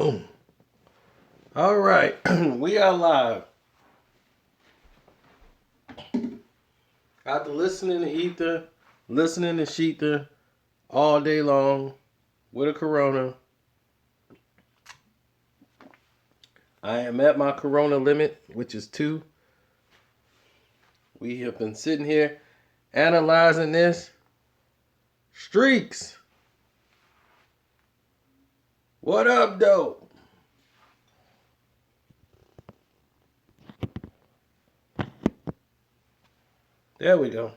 Boom. All right, we are live. After listening to Ether, listening to Shether all day long with a Corona, I am at my Corona limit, which is 2. We have been sitting here analyzing this. Streaks. What up, though? There we go.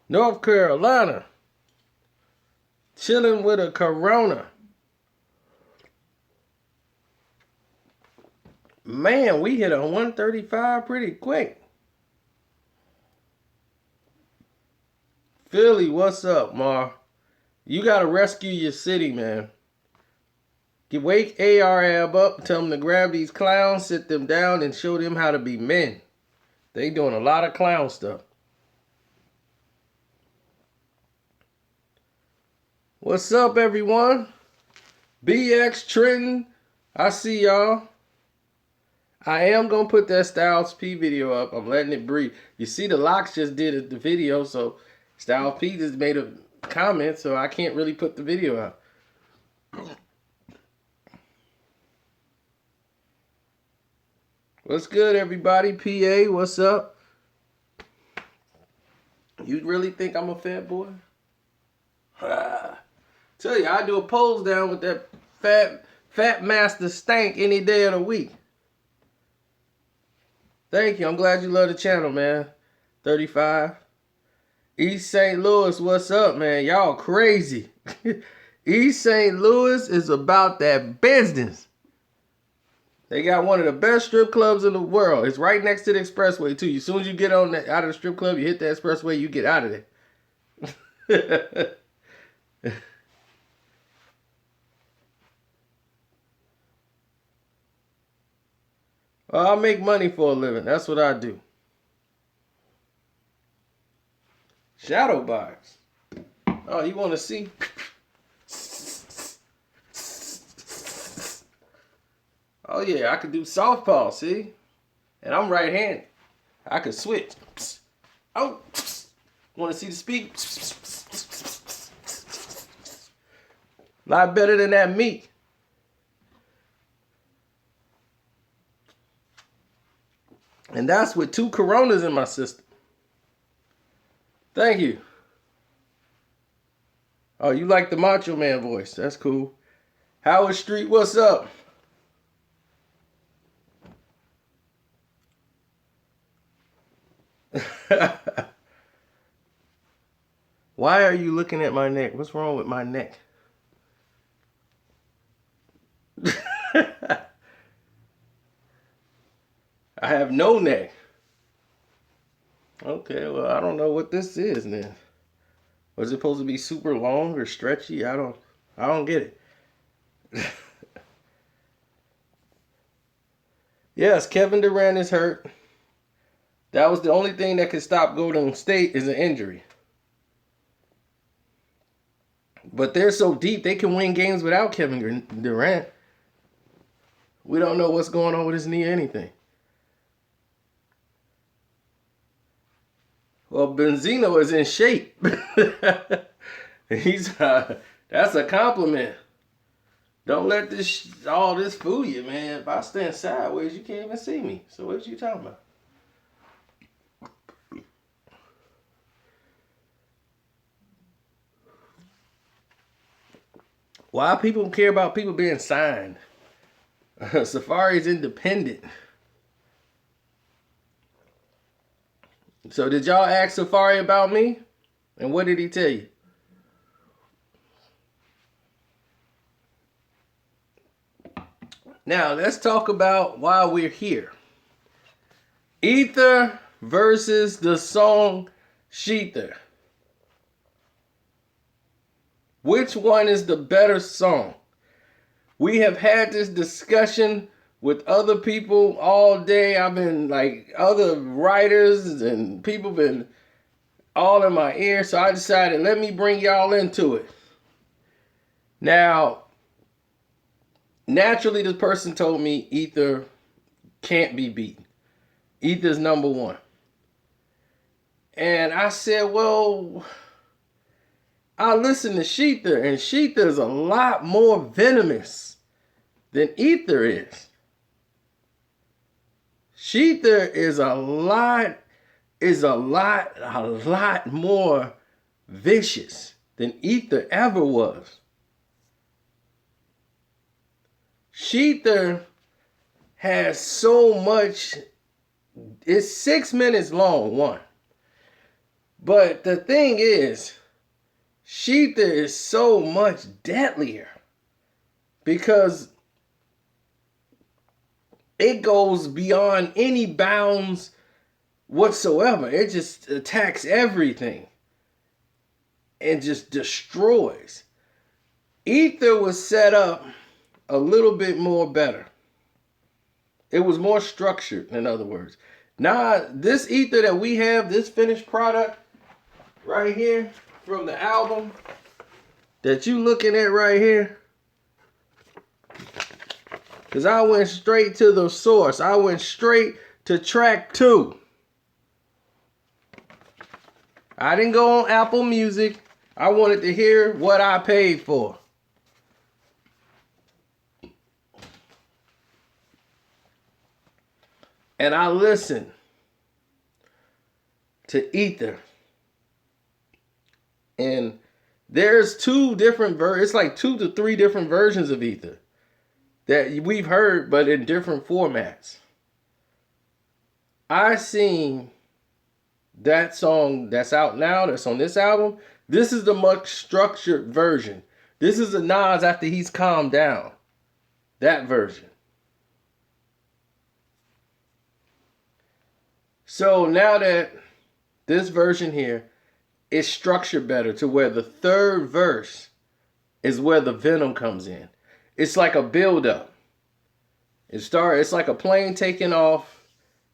North Carolina. Chilling with a Corona. Man, we hit a 135 pretty quick. Philly, what's up, Mar? You gotta rescue your city, man. Wake ARAB up, tell them to grab these clowns, sit them down, and show them how to be men. They doing a lot of clown stuff. What's up, everyone? BX Trenton, I see y'all. I am going to put that Styles P video up. I'm letting it breathe. You see the Locks just did the video, so Styles P just made a comment, so I can't really put the video out. What's good, everybody? PA, what's up? You really think I'm a fat boy? Tell you, I do a pose down with that fat master stank any day of the week. Thank you. I'm glad you love the channel, man. 35. East St. Louis, what's up, man? Y'all crazy. East St. Louis is about that business. They got one of the best strip clubs in the world. It's right next to the expressway, too. As soon as you get out of the strip club, you hit the expressway, you get out of there. Well, I make money for a living. That's what I do. Shadow box. Oh, you want to see? Oh, yeah, I could do southpaw, see? And I'm right-handed. I could switch. Oh, want to see the speed? A lot better than that meat. And that's with 2 Coronas in my system. Thank you. Oh, you like the Macho Man voice. That's cool. Howard Street, what's up? Why are you looking at my neck? What's wrong with my neck? I have no neck. Okay, well, I don't know what this is then. Was it supposed to be super long or stretchy? I don't get it. Yes, Kevin Durant is hurt. That was the only thing that could stop Golden State is an injury. But they're so deep, they can win games without Kevin Durant. We don't know what's going on with his knee or anything. Well, Benzino is in shape. That's a compliment. Don't let all this fool you, man. If I stand sideways, you can't even see me. So what you talking about? Why people care about people being signed? Safari's independent. So did y'all ask Safari about me? And what did he tell you? Now, let's talk about why we're here. Ether versus the song Shether. Which one is the better song? We have had this discussion with other people all day. I've been like other writers and people been all in my ear, so I decided, let me bring y'all into it. Now, naturally, this person told me Ether can't be beaten. Ether's number one. And I said, well, I listened to Shether, and Shether's a lot more venomous than Ether is. Shether is a lot more vicious than Ether ever was. Shether has so much. It's 6 minutes long, one. But the thing is, Shether is so much deadlier because it goes beyond any bounds whatsoever. It just attacks everything and just destroys. Ether was set up a little bit more better. It was more structured, in other words. Now, this Ether that we have, this finished product right here from the album that you looking at right here, because I went straight to the source. I went straight to track 2. I didn't go on Apple Music. I wanted to hear what I paid for. And I listened to Ether. And there's 2 different it's like 2 to 3 different versions of Ether that we've heard, but in different formats. I seen that song that's out now, that's on this album. This is the much structured version. This is the Nas after he's calmed down. That version. So now that this version here is structured better to where the third verse is where the venom comes in. It's like a build-up. It's like a plane taking off.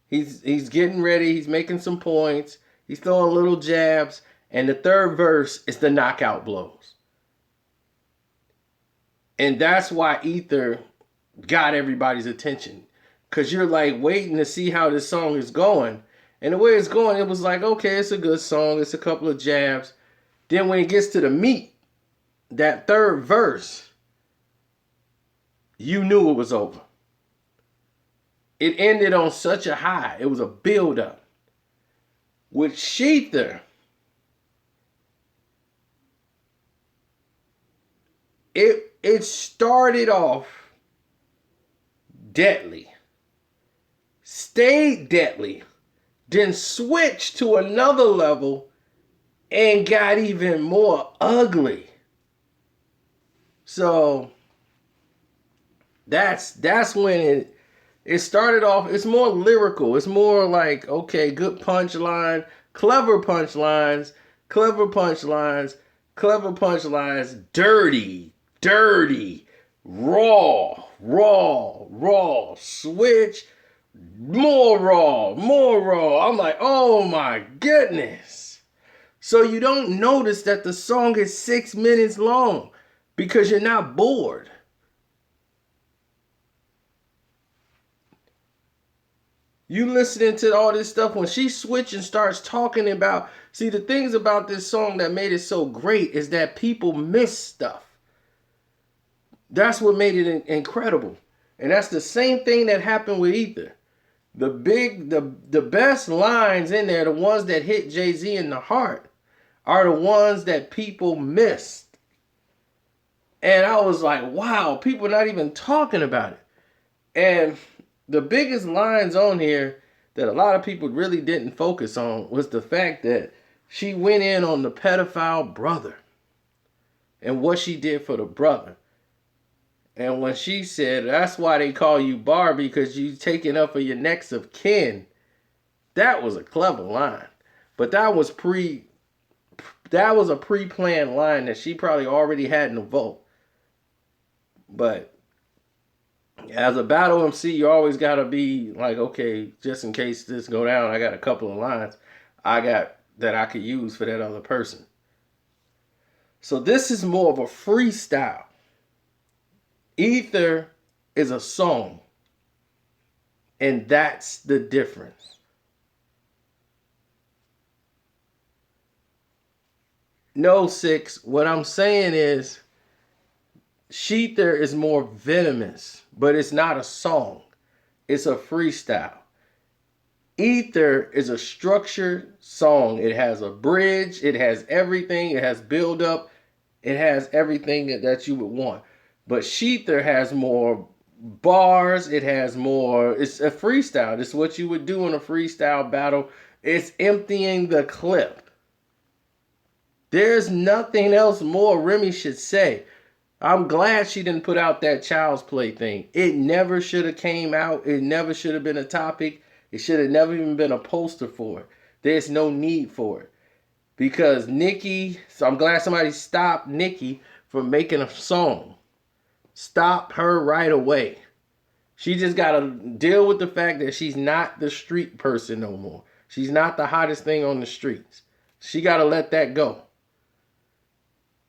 He's getting ready. He's making some points. He's throwing little jabs. And the third verse is the knockout blows. And that's why Ether got everybody's attention. Because you're like waiting to see how this song is going. And the way it's going, it was like, okay, it's a good song. It's a couple of jabs. Then when it gets to the meat, that third verse, you knew it was over. It ended on such a high. It was a build-up. With Shether, it started off deadly, stayed deadly, then switched to another level and got even more ugly. So that's when it started off. It's more lyrical. It's more like, okay, good punchline, clever punchlines, dirty, raw, switch, more raw. I'm like, oh my goodness. So you don't notice that the song is 6 minutes long because you're not bored. You listening to all this stuff when she switches and starts talking about, see, the things about this song that made it so great is that people miss stuff. That's what made it incredible. And that's the same thing that happened with Ether. The best lines in there, the ones that hit Jay-Z in the heart, are the ones that people missed. And I was like, wow, people are not even talking about it. And the biggest lines on here that a lot of people really didn't focus on was the fact that she went in on the pedophile brother and what she did for the brother. And when she said, that's why they call you Barbie, because you taking up for your next of kin. That was a clever line. But that was a pre-planned line that she probably already had in the vault. But as a battle MC, you always got to be like, okay, just in case this go down, I got a couple of lines. I got that I could use for that other person. So this is more of a freestyle. Ether is a song. And that's the difference. No, Six. What I'm saying is Shether is more venomous, but it's not a song. It's a freestyle. Ether is a structured song. It has a bridge. It has everything. It has build up. It has everything that you would want. But Shether has more bars. It has more. It's a freestyle. It's what you would do in a freestyle battle. It's emptying the clip. There's nothing else more Remy should say. I'm glad she didn't put out that Child's Play thing. It never should have came out. It never should have been a topic. It should have never even been a poster for it. There's no need for it. Because Nicki, so I'm glad somebody stopped Nicki from making a song. Stop her right away. She just got to deal with the fact that she's not the street person no more. She's not the hottest thing on the streets. She got to let that go.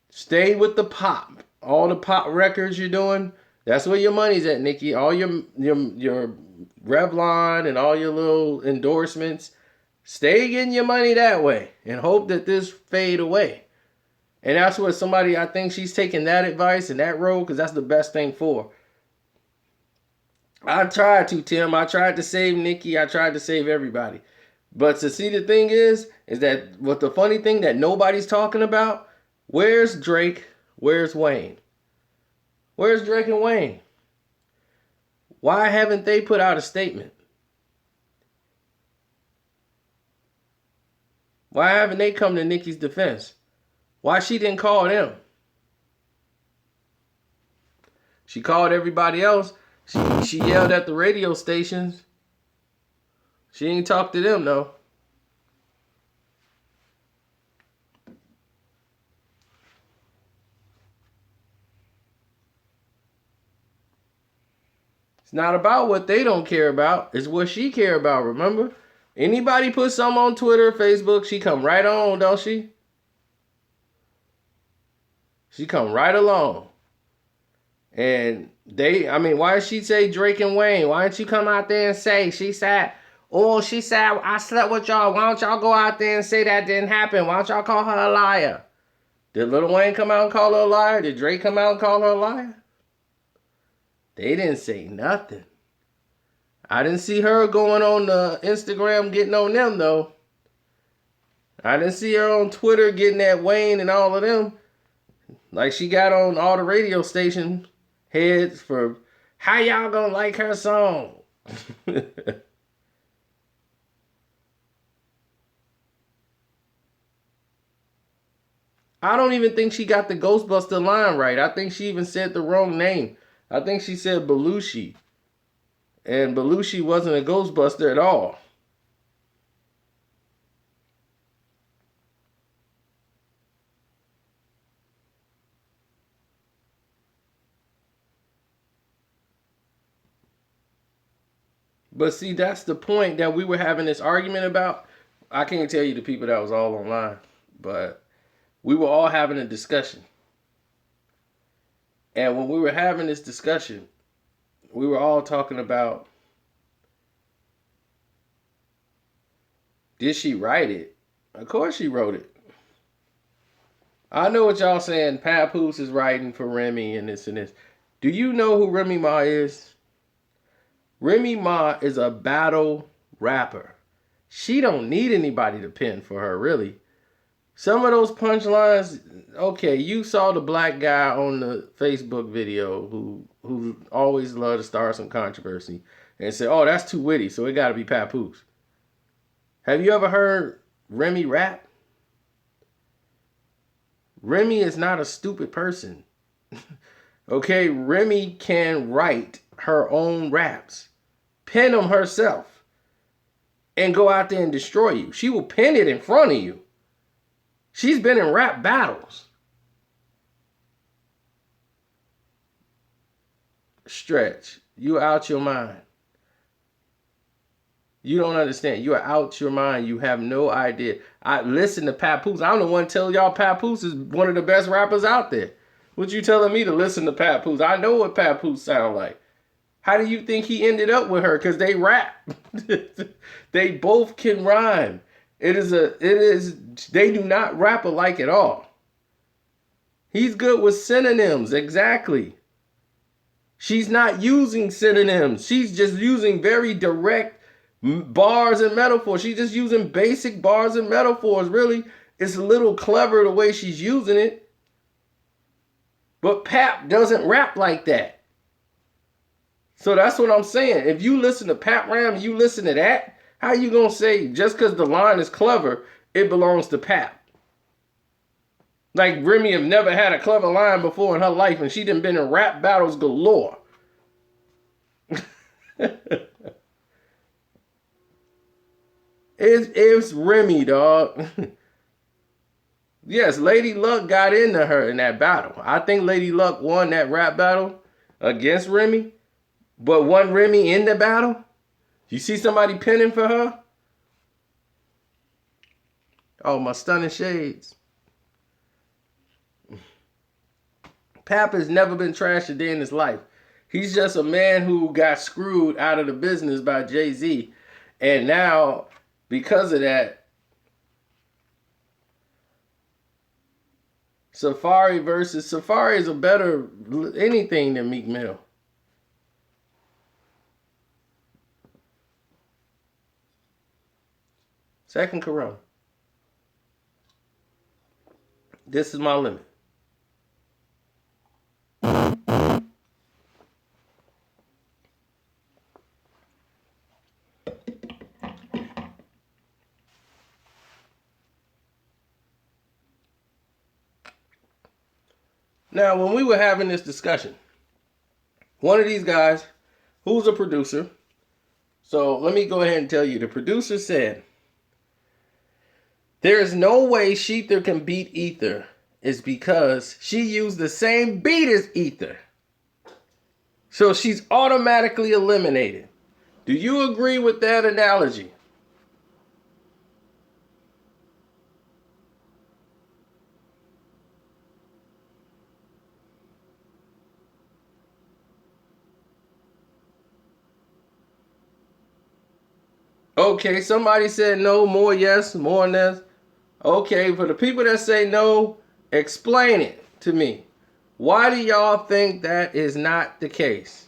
Stay with the pop. All the pop records you're doing, that's where your money's at, Nicki. All your Revlon and all your little endorsements, stay getting your money that way and hope that this fade away. And that's what somebody, I think she's taking that advice and that road because that's the best thing for her. I tried to, Tim. I tried to save Nicki. I tried to save everybody. But to see, the thing is that what the funny thing that nobody's talking about, where's Drake? Where's Wayne? Where's Drake and Wayne? Why haven't they put out a statement? Why haven't they come to Nicki's defense? Why she didn't call them? She called everybody else. She yelled at the radio stations. She ain't talked to them, though. It's not about what they don't care about. It's what she care about, remember? Anybody put something on Twitter, Facebook, she come right on, don't she? She come right along. And why did she say Drake and Wayne? Why didn't you come out there and say, she said, I slept with y'all. Why don't y'all go out there and say that didn't happen? Why don't y'all call her a liar? Did Lil Wayne come out and call her a liar? Did Drake come out and call her a liar? They didn't say nothing. I didn't see her going on Instagram getting on them, though. I didn't see her on Twitter getting at Wayne and all of them. Like she got on all the radio station heads for, how y'all gonna like her song? I don't even think she got the Ghostbuster line right. I think she even said the wrong name. I think she said Belushi. And Belushi wasn't a Ghostbuster at all. But see, that's the point that we were having this argument about. I can't tell you the people that was all online, but we were all having a discussion. And when we were having this discussion, we were all talking about, did she write it? Of course she wrote it. I know what y'all saying. Papoose is writing for Remy and this and this. Do you know who Remy Ma is? Remy Ma is a battle rapper. She don't need anybody to pen for her, really. Some of those punchlines, okay, you saw the black guy on the Facebook video who always loved to start some controversy and said, oh, that's too witty, so it got to be Papoose. Have you ever heard Remy rap? Remy is not a stupid person. Okay, Remy can write her own raps, pen them herself, and go out there and destroy you. She will pen it in front of you. She's been in rap battles. Stretch, you out your mind. You don't understand. You are out your mind. You have no idea. I listen to Papoose. I'm the one telling y'all Papoose is one of the best rappers out there. What you telling me to listen to Papoose? I know what Papoose sound like. How do you think he ended up with her? Because they rap. They both can rhyme. They do not rap alike at all. He's good with synonyms, exactly. She's not using synonyms. She's just using very direct bars and metaphors. She's just using basic bars and metaphors, really. It's a little clever the way she's using it. But Pap doesn't rap like that. So that's what I'm saying. If you listen to Pap Ram and you listen to that, how you gonna say just because the line is clever, it belongs to Pap? Like Remy have never had a clever line before in her life, and she done been in rap battles galore. It's Remy, dog. Yes, Lady Luck got into her in that battle. I think Lady Luck won that rap battle against Remy. But won Remy in the battle? You see somebody pinning for her? Oh, my stunning shades. Pap has never been trashed a day in his life. He's just a man who got screwed out of the business by Jay-Z. And now, because of that, Safari is a better anything than Meek Mill. Second Corona. This is my limit. Now, when we were having this discussion, one of these guys, who's a producer, so let me go ahead and tell you, the producer said, there is no way Shether can beat Ether is because she used the same beat as Ether. So she's automatically eliminated. Do you agree with that analogy? Okay, somebody said no, more yes, more less. Okay, for the people that say no, explain it to me. Why do y'all think that is not the case?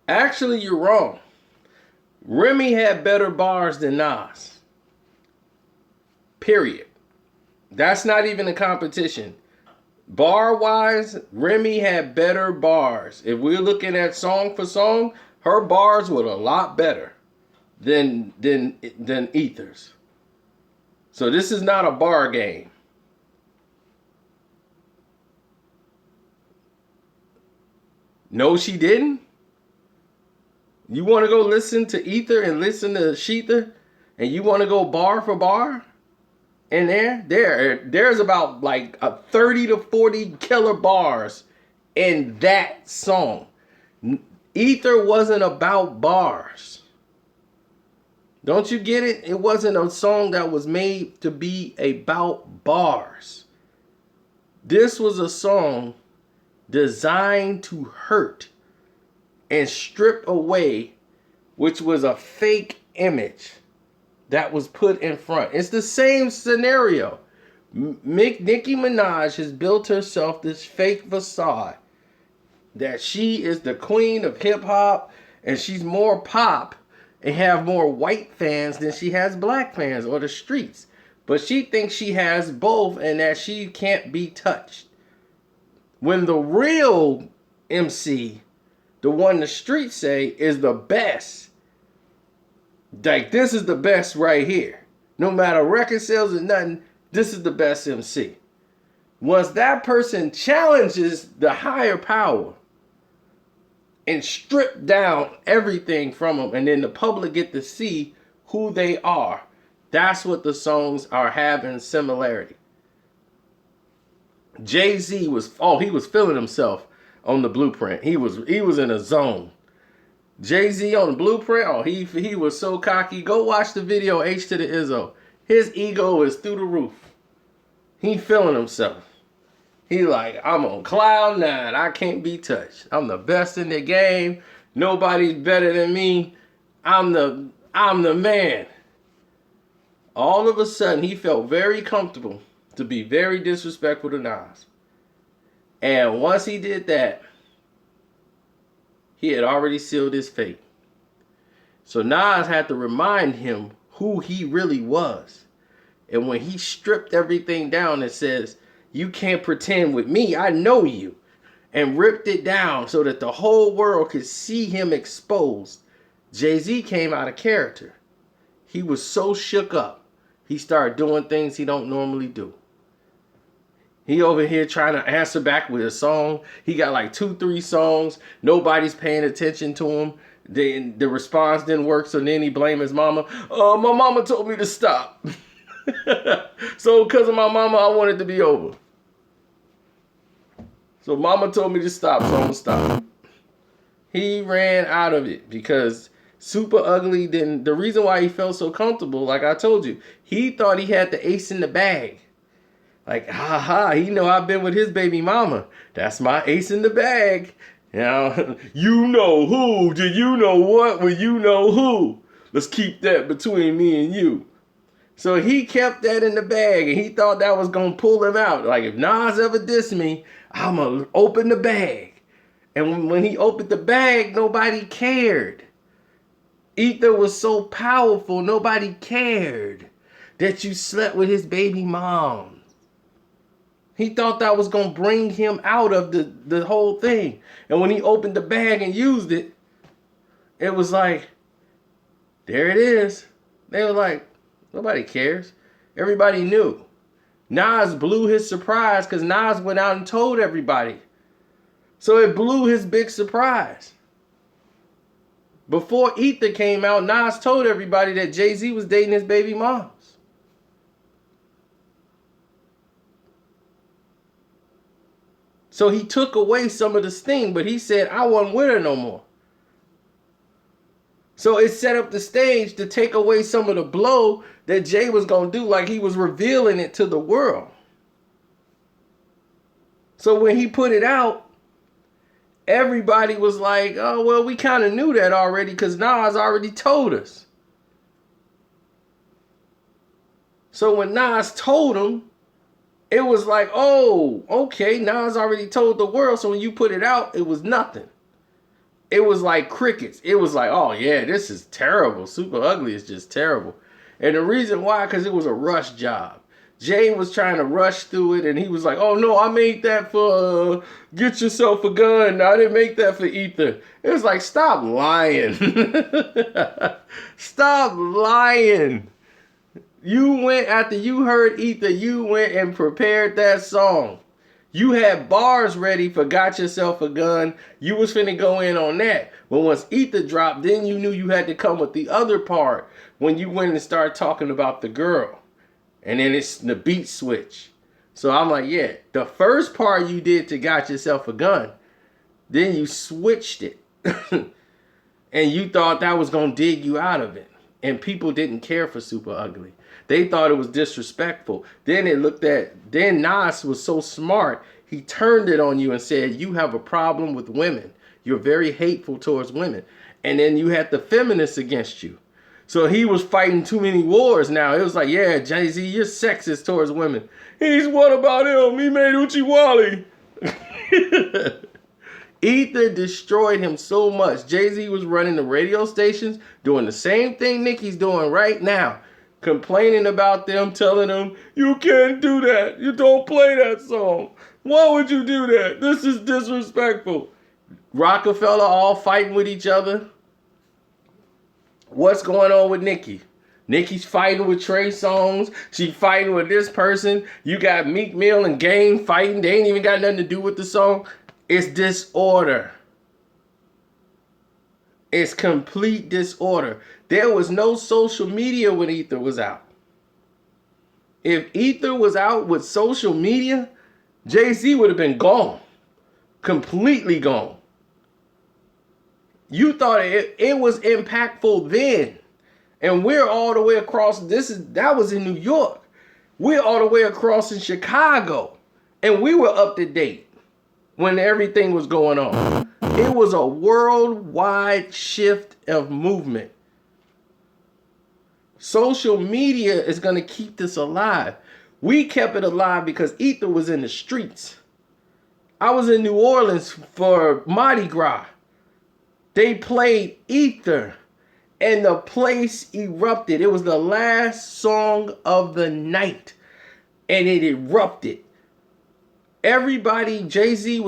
Actually, you're wrong. Remy had better bars than Nas. Period. That's not even a competition. Bar-wise, Remy had better bars. If we're looking at song for song, her bars were a lot better than Ether's. So this is not a bar game. No, she didn't. You want to go listen to Ether and listen to Shether, and you want to go bar for bar? In there's about like 30 to 40 killer bars in that song. Ether wasn't about bars. Don't you get it? It wasn't a song that was made to be about bars. This was a song designed to hurt and strip away, which was a fake image that was put in front. It's the same scenario. Nicki Minaj has built herself this fake facade that she is the queen of hip hop and she's more pop and have more white fans than she has black fans or the streets. But she thinks she has both and that she can't be touched. When the real MC, the one the streets say is the best, like, this is the best right here. No matter record sales or nothing, this is the best MC. Once that person challenges the higher power and strip down everything from them, and then the public get to see who they are, that's what the songs are having similarity. Jay-Z was, oh, he was feeling himself on the Blueprint. He was in a zone. Jay-Z on the Blueprint, oh, he was so cocky. Go watch the video, H to the Izzo. His ego is through the roof. He feeling himself. He like, I'm on cloud nine. I can't be touched. I'm the best in the game. Nobody's better than me. I'm the man. All of a sudden, he felt very comfortable to be very disrespectful to Nas. And once he did that, he had already sealed his fate. So Nas had to remind him who he really was. And when he stripped everything down and says, you can't pretend with me, I know you, and ripped it down so that the whole world could see him exposed, Jay-Z came out of character. He was so shook up, he started doing things he don't normally do. He over here trying to answer back with a song. He got like 2-3 songs. Nobody's paying attention to him. The response didn't work, so then he blamed his mama. My mama told me to stop. So because of my mama, I wanted to be over. So mama told me to stop, so I'm going to stop. He ran out of it because Super Ugly didn't. The reason why he felt so comfortable, like I told you, he thought he had the ace in the bag. Like, he know I've been with his baby mama. That's my ace in the bag. You know who? Do you know what? Well, you know who? Let's keep that between me and you. So he kept that in the bag, and he thought that was going to pull him out. Like, if Nas ever diss me, I'm going to open the bag. And when he opened the bag, nobody cared. Ether was so powerful, nobody cared that you slept with his baby mom. He thought that was going to bring him out of the whole thing. And when he opened the bag and used it, it was like, there it is. They were like, nobody cares. Everybody knew. Nas blew his surprise because Nas went out and told everybody. So it blew his big surprise. Before Ether came out, Nas told everybody that Jay-Z was dating his baby moms. So he took away some of the sting, but he said, I wasn't with her no more. So it set up the stage to take away some of the blow that Jay was going to do, like he was revealing it to the world. So when he put it out, everybody was like, oh, well, we kind of knew that already because Nas already told us. So when Nas told him, it was like, oh, okay, Nas already told the world. So when you put it out, it was nothing. It was like crickets. It was like, oh, yeah, this is terrible. Super Ugly is just terrible. And the reason why, because it was a rush job. Jay was trying to rush through it, and he was like, oh, no, I made that for Get Yourself a Gun. I didn't make that for Ether. It was like, stop lying. Stop lying. You went, after you heard Ether, you went and prepared that song. You had bars ready for Got Yourself a Gun. You was finna go in on that. But once Ether dropped, then you knew you had to come with the other part when you went and started talking about the girl. And then it's the beat switch. So I'm like, yeah, the first part you did to Got Yourself a Gun, then you switched it. And you thought that was going to dig you out of it. And people didn't care for Super Ugly. They thought it was disrespectful. Then Nas was so smart, he turned it on you and said, you have a problem with women. You're very hateful towards women. And then you had the feminists against you. So he was fighting too many wars now. It was like, yeah, Jay-Z, you're sexist towards women. What about him? He made Uchi Wally. Ether destroyed him so much. Jay-Z was running the radio stations, doing the same thing Nicki's doing right now. Complaining about them, telling them, you can't do that. You don't play that song. Why would you do that? This is disrespectful. Rockefeller all fighting with each other. What's going on with Nicki? Nicki's fighting with Trey Songz. She fighting with this person. You got Meek Mill and Game fighting. They ain't even got nothing to do with the song. It's disorder. It's complete disorder. There was no social media when Ether was out. If Ether was out with social media, Jay-Z would have been gone. Completely gone. You thought it was impactful then. And we're all the way across. That was in New York. We're all the way across in Chicago. And we were up to date when everything was going on. It was a worldwide shift of movement. Social media is going to keep this alive. We kept it alive because Ether was in the streets. I was in New Orleans for Mardi Gras. They played Ether and the place erupted. It was the last song of the night and it erupted. Everybody, Jay-Z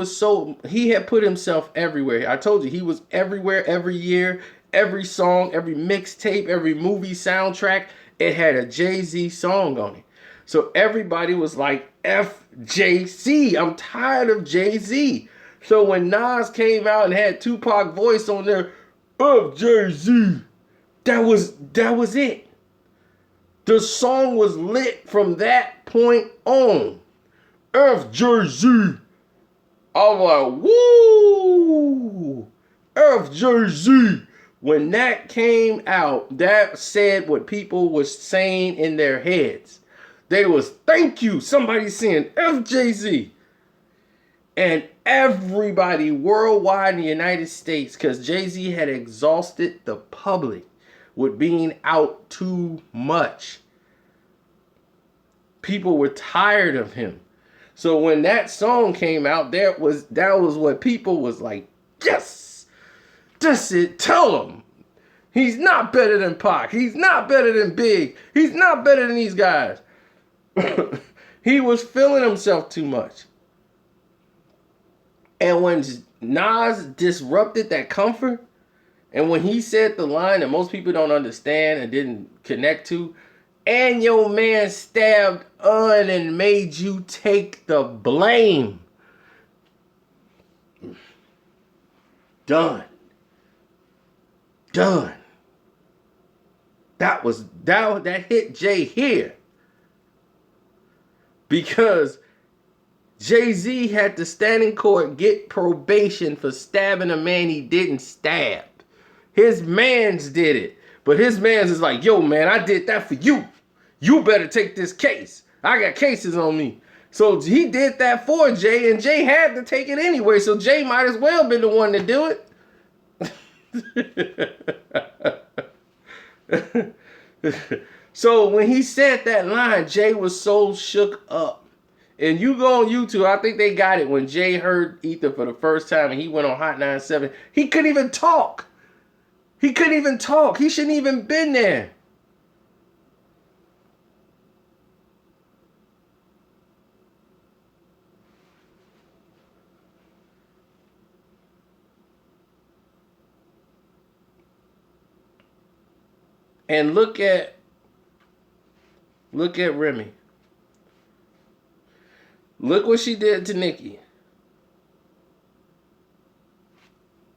he had put himself everywhere. I told you, he was everywhere every year, every song, every mixtape, every movie soundtrack. It had a Jay-Z song on it. So everybody was like, FJC, I'm tired of Jay-Z. So when Nas came out and had Tupac voice on there, FJC, that was it. The song was lit from that point on. FJC. I was like, woo! FJC. When that came out, that said what people was saying in their heads. They was, thank you. Somebody saying FJC. And everybody worldwide in the United States, because Jay-Z had exhausted the public with being out too much. People were tired of him. So when that song came out, that was what people was like, yes, that's it, tell him. He's not better than Pac. He's not better than Big. He's not better than these guys. He was feeling himself too much. And when Nas disrupted that comfort, and when he said the line that most people don't understand and didn't connect to, and your man stabbed Un and made you take the blame. Done. That hit Jay here. Because Jay-Z had to stand in court, get probation for stabbing a man he didn't stab. His mans did it. But his mans is like, yo, man, I did that for you. You better take this case. I got cases on me. So he did that for Jay, and Jay had to take it anyway. So Jay might as well been the one to do it. So when he said that line, Jay was so shook up. And you go on YouTube, I think they got it when Jay heard Ether for the first time and he went on Hot 97. He couldn't even talk. He shouldn't even been there. And look at Remy. Look what she did to Nicki.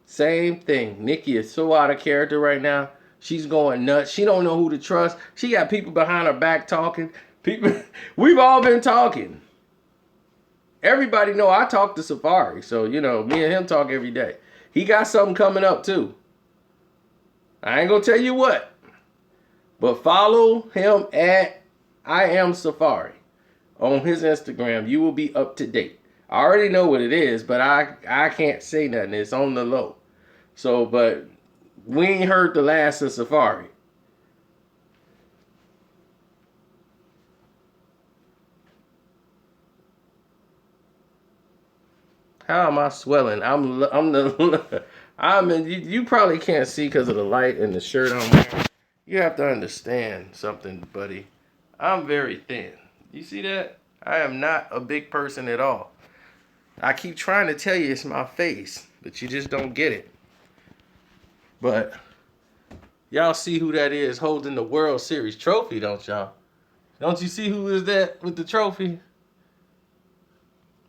Same thing. Nicki is so out of character right now. She's going nuts. She don't know who to trust. She got people behind her back talking. We've all been talking. Everybody know I talk to Safari. So, me and him talk every day. He got something coming up too. I ain't going to tell you what. But follow him at I Am Safari on his Instagram. You will be up to date. I already know what it is, but I can't say nothing. It's on the low. So, but we ain't heard the last of Safari. How am I swelling? You probably can't see because of the light and the shirt I'm wearing. You have to understand something, buddy. I'm very thin. You see that? I am not a big person at all. I keep trying to tell you it's my face, but you just don't get it. But y'all see who that is holding the World Series trophy, don't y'all? Don't you see who is that with the trophy?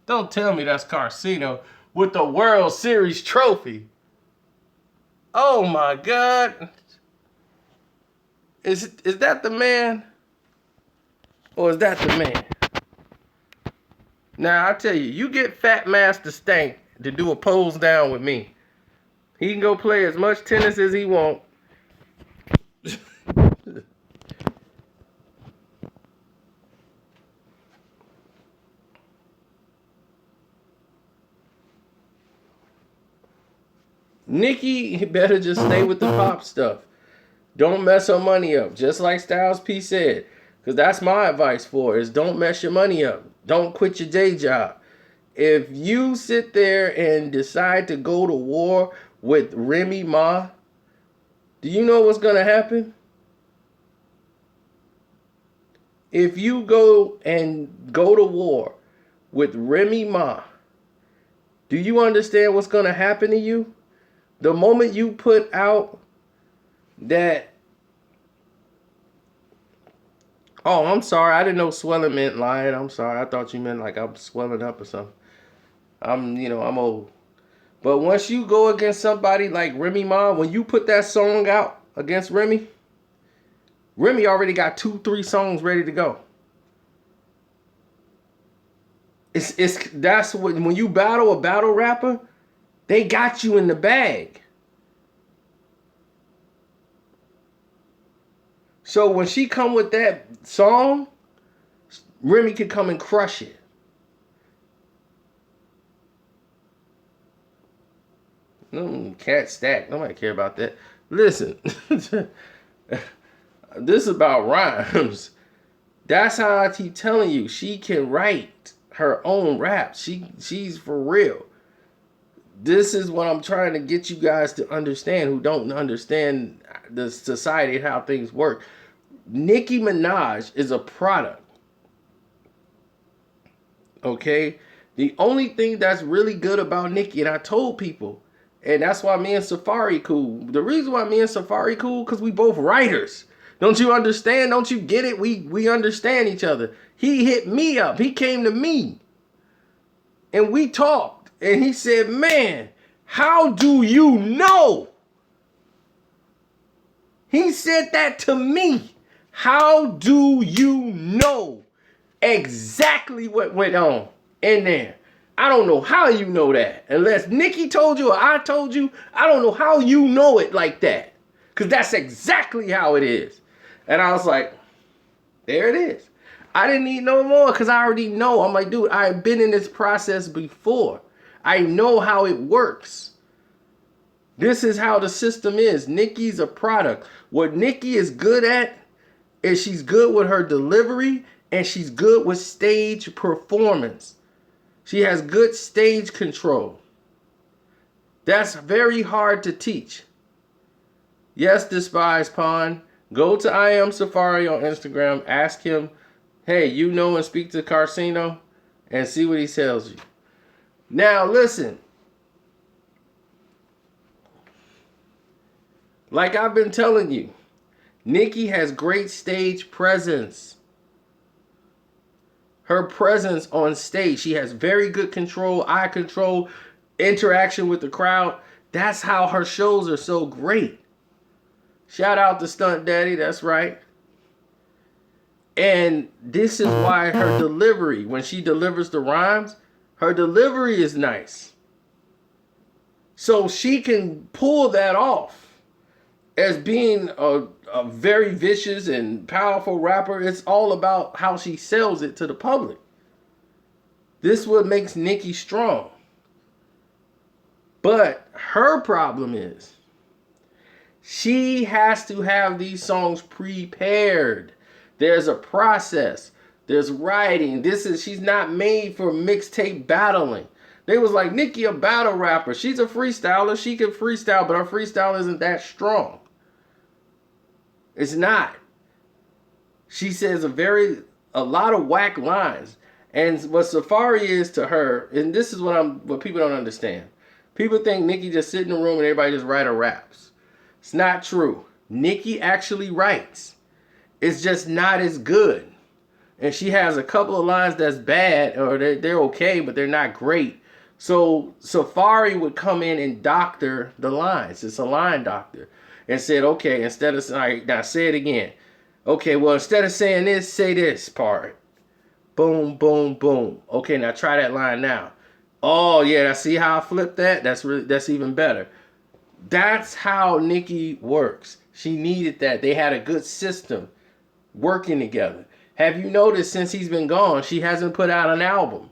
Don't tell me that's Carcino with the World Series trophy. Oh my God. Is that the man? Or is that the man? Now, I tell you, you get Fat Master Stank to do a pose down with me. He can go play as much tennis as he want. Nicki better just stay with the pop stuff. Don't mess her money up, just like Styles P said. Because that's my advice for her, is don't mess your money up. Don't quit your day job. If you sit there and decide to go to war with Remy Ma, do you know what's going to happen? If you go to war with Remy Ma, do you understand what's going to happen to you? The moment you put out that, oh, I'm sorry, I didn't know swelling meant lying. I'm sorry, I thought you meant like I'm swelling up or something. I'm old. But once you go against somebody like Remy Ma, when you put that song out against Remy already got 2-3 songs ready to go. That's what, when you battle a battle rapper, they got you in the bag. So when she come with that song, Remy can come and crush it. Cat stack. Nobody care about that. Listen, this is about rhymes. That's how I keep telling you. She can write her own raps. She's for real. This is what I'm trying to get you guys to understand who don't understand the society and how things work. Nicki Minaj is a product. Okay? The only thing that's really good about Nicki, and I told people, and that's why me and Safari cool. The reason why me and Safari cool, because we both writers. Don't you understand? Don't you get it? We understand each other. He hit me up. He came to me. And we talked. And he said, man, how do you know? He said that to me. How do you know exactly what went on in there? I don't know how you know that. Unless Nicki told you or I told you, I don't know how you know it like that. Because that's exactly how it is. And I was like, there it is. I didn't need no more because I already know. I'm like, dude, I've been in this process before. I know how it works. This is how the system is. Nicki's a product. What Nicki is good at is she's good with her delivery and she's good with stage performance. She has good stage control. That's very hard to teach. Yes, Despised Pawn. Go to I Am Safari on Instagram. Ask him, hey, you know and speak to Carcino, and see what he tells you. Now, listen. Like I've been telling you, Nicki has great stage presence. Her presence on stage. She has very good control, eye control, interaction with the crowd. That's how her shows are so great. Shout out to Stunt Daddy, that's right. And this is why her delivery, when she delivers the rhymes, her delivery is nice. So she can pull that off as being a very vicious and powerful rapper. It's all about how she sells it to the public. This is what makes Nicki strong. But her problem is she has to have these songs prepared. There's a process. There's writing. She's not made for mixtape battling. They was like, Nicki a battle rapper. She's a freestyler. She can freestyle, but her freestyle isn't that strong. It's not. She says a lot of whack lines. And what Safari is to her, and this is what people don't understand. People think Nicki just sit in the room and everybody just write her raps. It's not true. Nicki actually writes. It's just not as good. And she has a couple of lines that's bad, or they're okay, but they're not great. So Safari would come in and doctor the lines. It's a line doctor. And said, okay, now say it again. Okay, well, instead of saying this, say this part. Boom, boom, boom. Okay, now try that line now. Oh yeah, I see how I flipped that. That's even better. That's how Nicki works. She needed that. They had a good system working together. Have you noticed since he's been gone, she hasn't put out an album?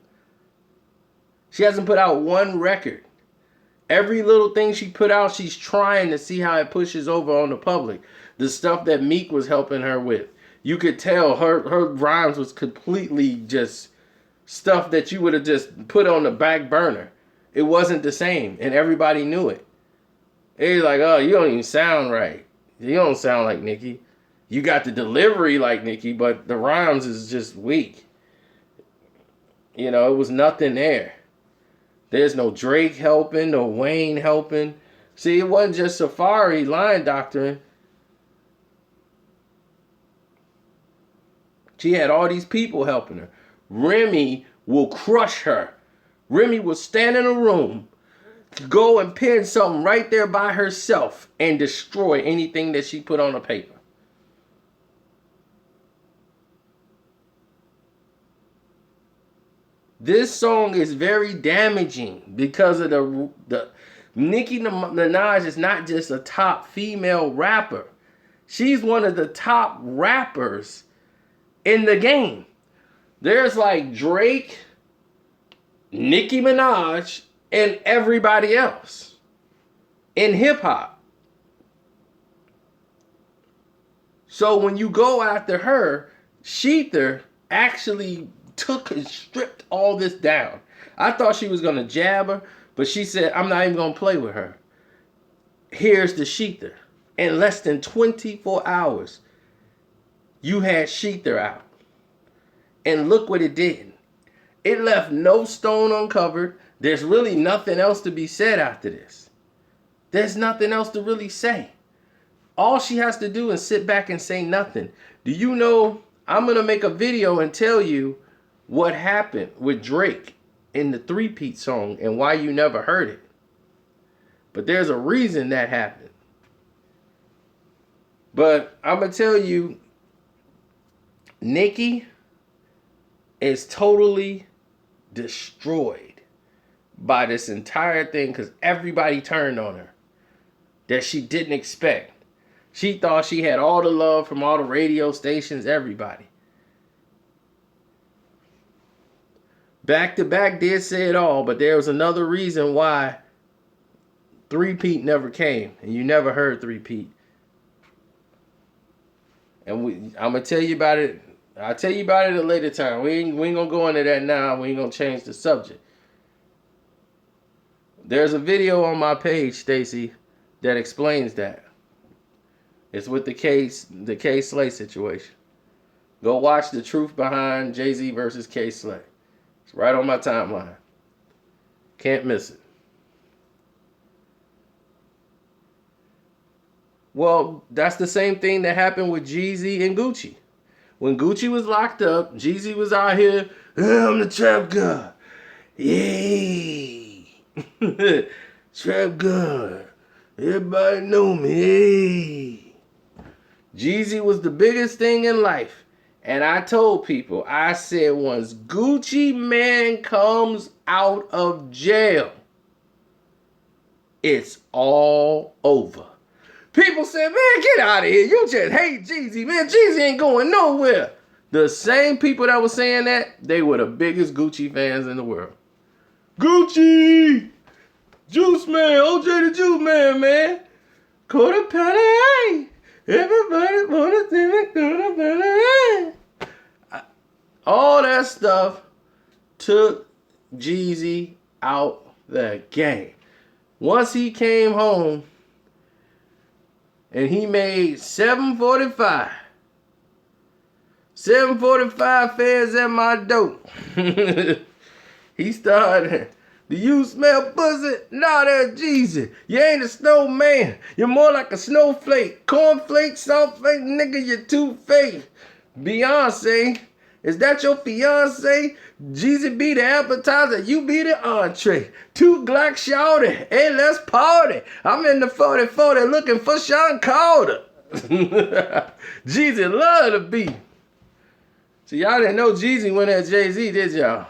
She hasn't put out one record. Every little thing she put out, she's trying to see how it pushes over on the public. The stuff that Meek was helping her with. You could tell her rhymes was completely just stuff that you would have just put on the back burner. It wasn't the same, and everybody knew it. It was like, oh, you don't even sound right. You don't sound like Nicki. You got the delivery like Nicki, but the rhymes is just weak. You know, it was nothing there. There's no Drake helping, no Wayne helping. See, it wasn't just Safari line doctoring. She had all these people helping her. Remy will crush her. Remy will stand in a room, go and pen something right there by herself and destroy anything that she put on the paper. This song is very damaging because of the Nicki Minaj is not just a top female rapper. She's one of the top rappers in the game. There's like Drake, Nicki Minaj, and everybody else in hip hop. So when you go after her, Shether actually took and stripped all this down. I thought she was gonna jab her, but she said, I'm not even gonna play with her. Here's the Shether. In less than 24 hours, you had Shether out. And look what it did. It left no stone uncovered. There's really nothing else to be said after this. There's nothing else to really say. All she has to do is sit back and say nothing. Do you know, I'm gonna make a video and tell you what happened with Drake in the three-peat song and why you never heard it. But there's a reason that happened. But I'm going to tell you, Nicki is totally destroyed by this entire thing because everybody turned on her that she didn't expect. She thought she had all the love from all the radio stations, everybody. Back to Back did say it all, but there was another reason why three-peat never came, and you never heard three-peat. And I'm gonna tell you about it. I'll tell you about it at a later time. We ain't gonna go into that now. We ain't gonna change the subject. There's a video on my page, Stacy, that explains that. It's with the K Slay situation. Go watch the truth behind Jay-Z versus K Slay. It's right on my timeline. Can't miss it. Well, that's the same thing that happened with Jeezy and Gucci. When Gucci was locked up, Jeezy was out here, I'm the trap god. Yay. Trap god. Everybody know me. Hey. Jeezy was the biggest thing in life. And I told people, I said, once Gucci Mane comes out of jail, it's all over. People said, man, get out of here. You just hate Jeezy. Man, Jeezy ain't going nowhere. The same people that were saying that, they were the biggest Gucci fans in the world. Gucci! Juice Man, OJ the Juice Man. Quarter penny. Everybody wanna see me quarter penny. All that stuff took Jeezy out the game. Once he came home and he made 745. 745 feds at my dope. He started, do you smell pussy? Nah, that's Jeezy. You ain't a snowman. You're more like a snowflake. Cornflake, saltflake, nigga, you're two-faced. Beyonce, is that your fiance? Jeezy be the appetizer, you be the entree. 2 Glock shouted, hey, let's party. I'm in the 40-40 looking for Sean Calder. Jeezy love the beat. So y'all didn't know Jeezy went at Jay-Z, did y'all?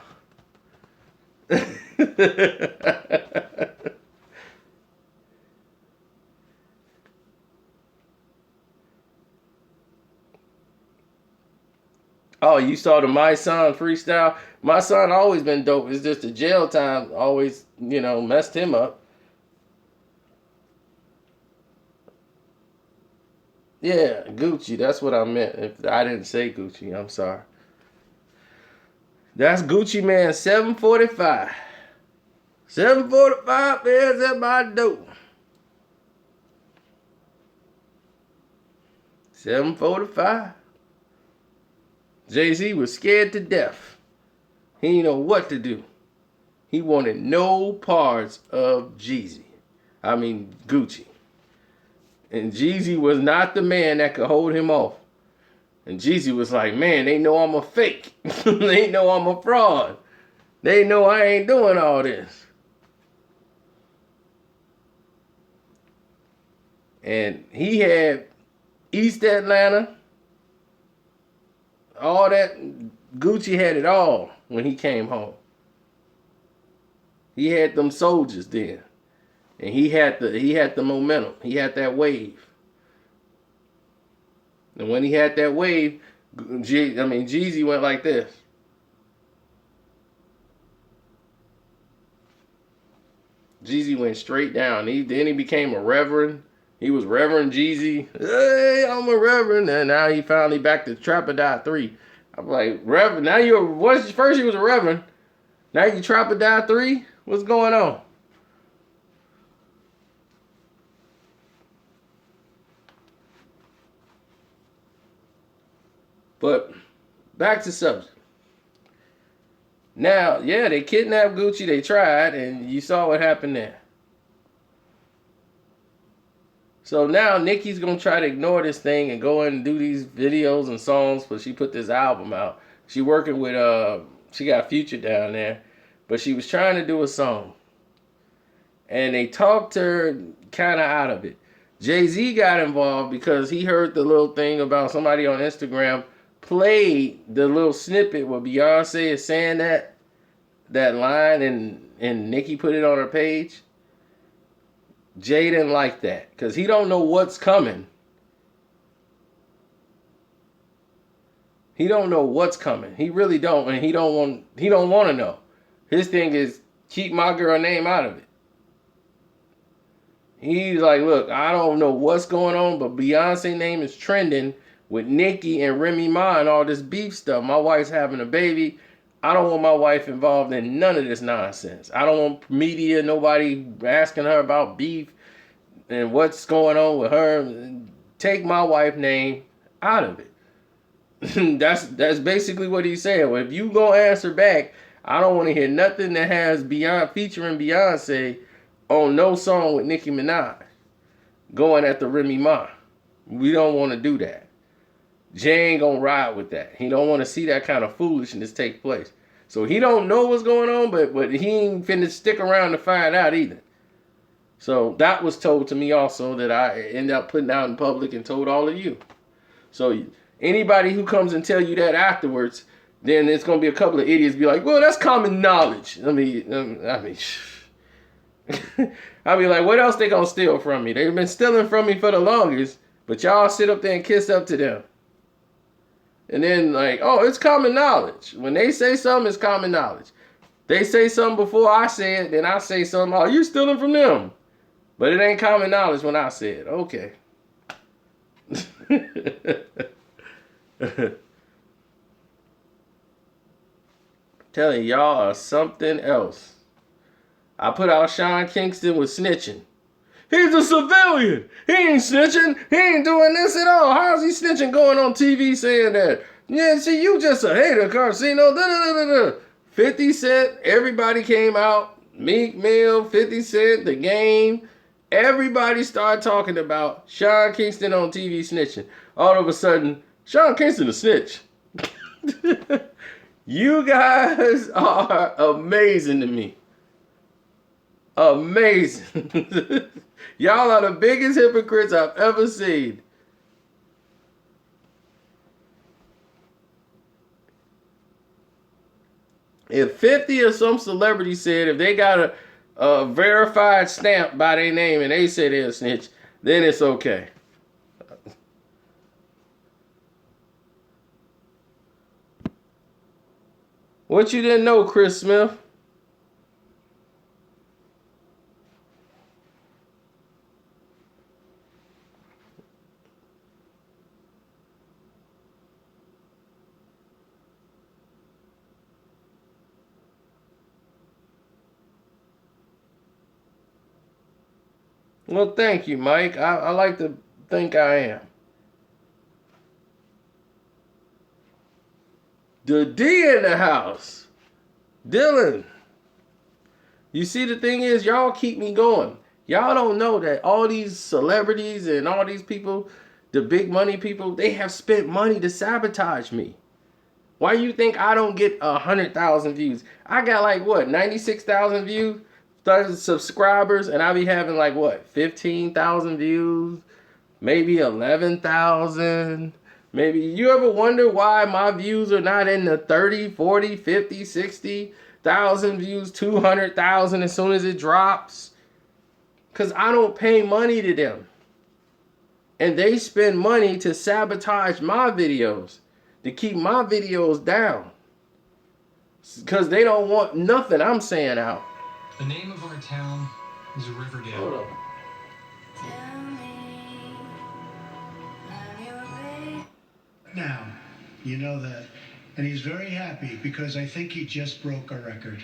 Oh, you saw the My Son freestyle? My Son always been dope. It's just the jail time always, messed him up. Yeah, Gucci. That's what I meant. If I didn't say Gucci, I'm sorry. That's Gucci Man 745. 745 is at my door. 745. Jay-Z was scared to death. He didn't know what to do. He wanted no parts of Gucci. And Jeezy was not the man that could hold him off. And Jeezy was like, man, they know I'm a fake. They know I'm a fraud. They know I ain't doing all this. And he had East Atlanta, all that. Gucci had it all when he came home. He had them soldiers then. And he had the momentum. He had that wave. And when he had that wave, Jeezy went like this. Jeezy went straight down. Then he became a reverend. He was Reverend Jeezy. Hey, I'm a reverend. And now he finally back to Trap or Die 3. I'm like, Reverend, now first he was a reverend. Now you Trap or Die 3? What's going on? But back to subject. Now, yeah, they kidnapped Gucci. They tried, and you saw what happened there. So now Nicki's gonna try to ignore this thing and go and do these videos and songs, but she put this album out. She working with she got Future down there, but she was trying to do a song. And they talked her kind of out of it. Jay-Z got involved because he heard the little thing about somebody on Instagram played the little snippet where Beyonce is saying that line and Nicki put it on her page. Jay didn't like that because he don't know what's coming. He don't know what's coming. He really don't, and he don't want to know. His thing is keep my girl name out of it. He's like, look, I don't know what's going on, but Beyonce name is trending with Nicki and Remy Ma and all this beef stuff. My wife's having a baby. I don't want my wife involved in none of this nonsense. I don't want media, nobody asking her about beef and what's going on with her. Take my wife's name out of it. That's basically what he's saying. Well, if you gonna answer back, I don't want to hear nothing that has featuring Beyonce on no song with Nicki Minaj going at the Remy Ma. We don't want to do that. Jay ain't gonna ride with that. He don't want to see that kind of foolishness take place. So he don't know what's going on, but he ain't finna stick around to find out either. So that was told to me also that I ended up putting out in public and told all of you. So anybody who comes and tell you that afterwards, then it's gonna be a couple of idiots be like, well, that's common knowledge. I mean, I be like, what else they gonna steal from me? They've been stealing from me for the longest, but y'all sit up there and kiss up to them. And then like, oh, it's common knowledge. When they say something, it's common knowledge. They say something before I say it, then I say something, oh, you stealing from them. But it ain't common knowledge when I say it. Okay. Telling y'all are something else. I put out Sean Kingston with snitching. He's a civilian. He ain't snitching. He ain't doing this at all. How's he snitching going on TV saying that? Yeah, see, you just a hater, Carcino. 50 Cent, everybody came out. Meek Mill, 50 Cent, The Game. Everybody started talking about Sean Kingston on TV snitching. All of a sudden, Sean Kingston a snitch. You guys are amazing to me. Amazing. Y'all are the biggest hypocrites I've ever seen. If 50 or some celebrity said if they got a verified stamp by their name and they say they're a snitch, then it's okay. What you didn't know, Chris Smith? Well, thank you, Mike. I like to think I am. The D in the house. Dylan. You see, the thing is, y'all keep me going. Y'all don't know that all these celebrities and all these people, the big money people, they have spent money to sabotage me. Why you think I don't get 100,000 views? I got like what, 96,000 views, 30 subscribers, and I be having like what, 15,000 views, maybe 11,000. Maybe you ever wonder why my views are not in the 30, 40, 50, 60,000 views, 200,000 as soon as it drops? Because I don't pay money to them. And they spend money to sabotage my videos, to keep my videos down. Because they don't want nothing I'm saying out. The name of our town is Riverdale. Hold on. Now, you know that. And he's very happy because I think he just broke a record.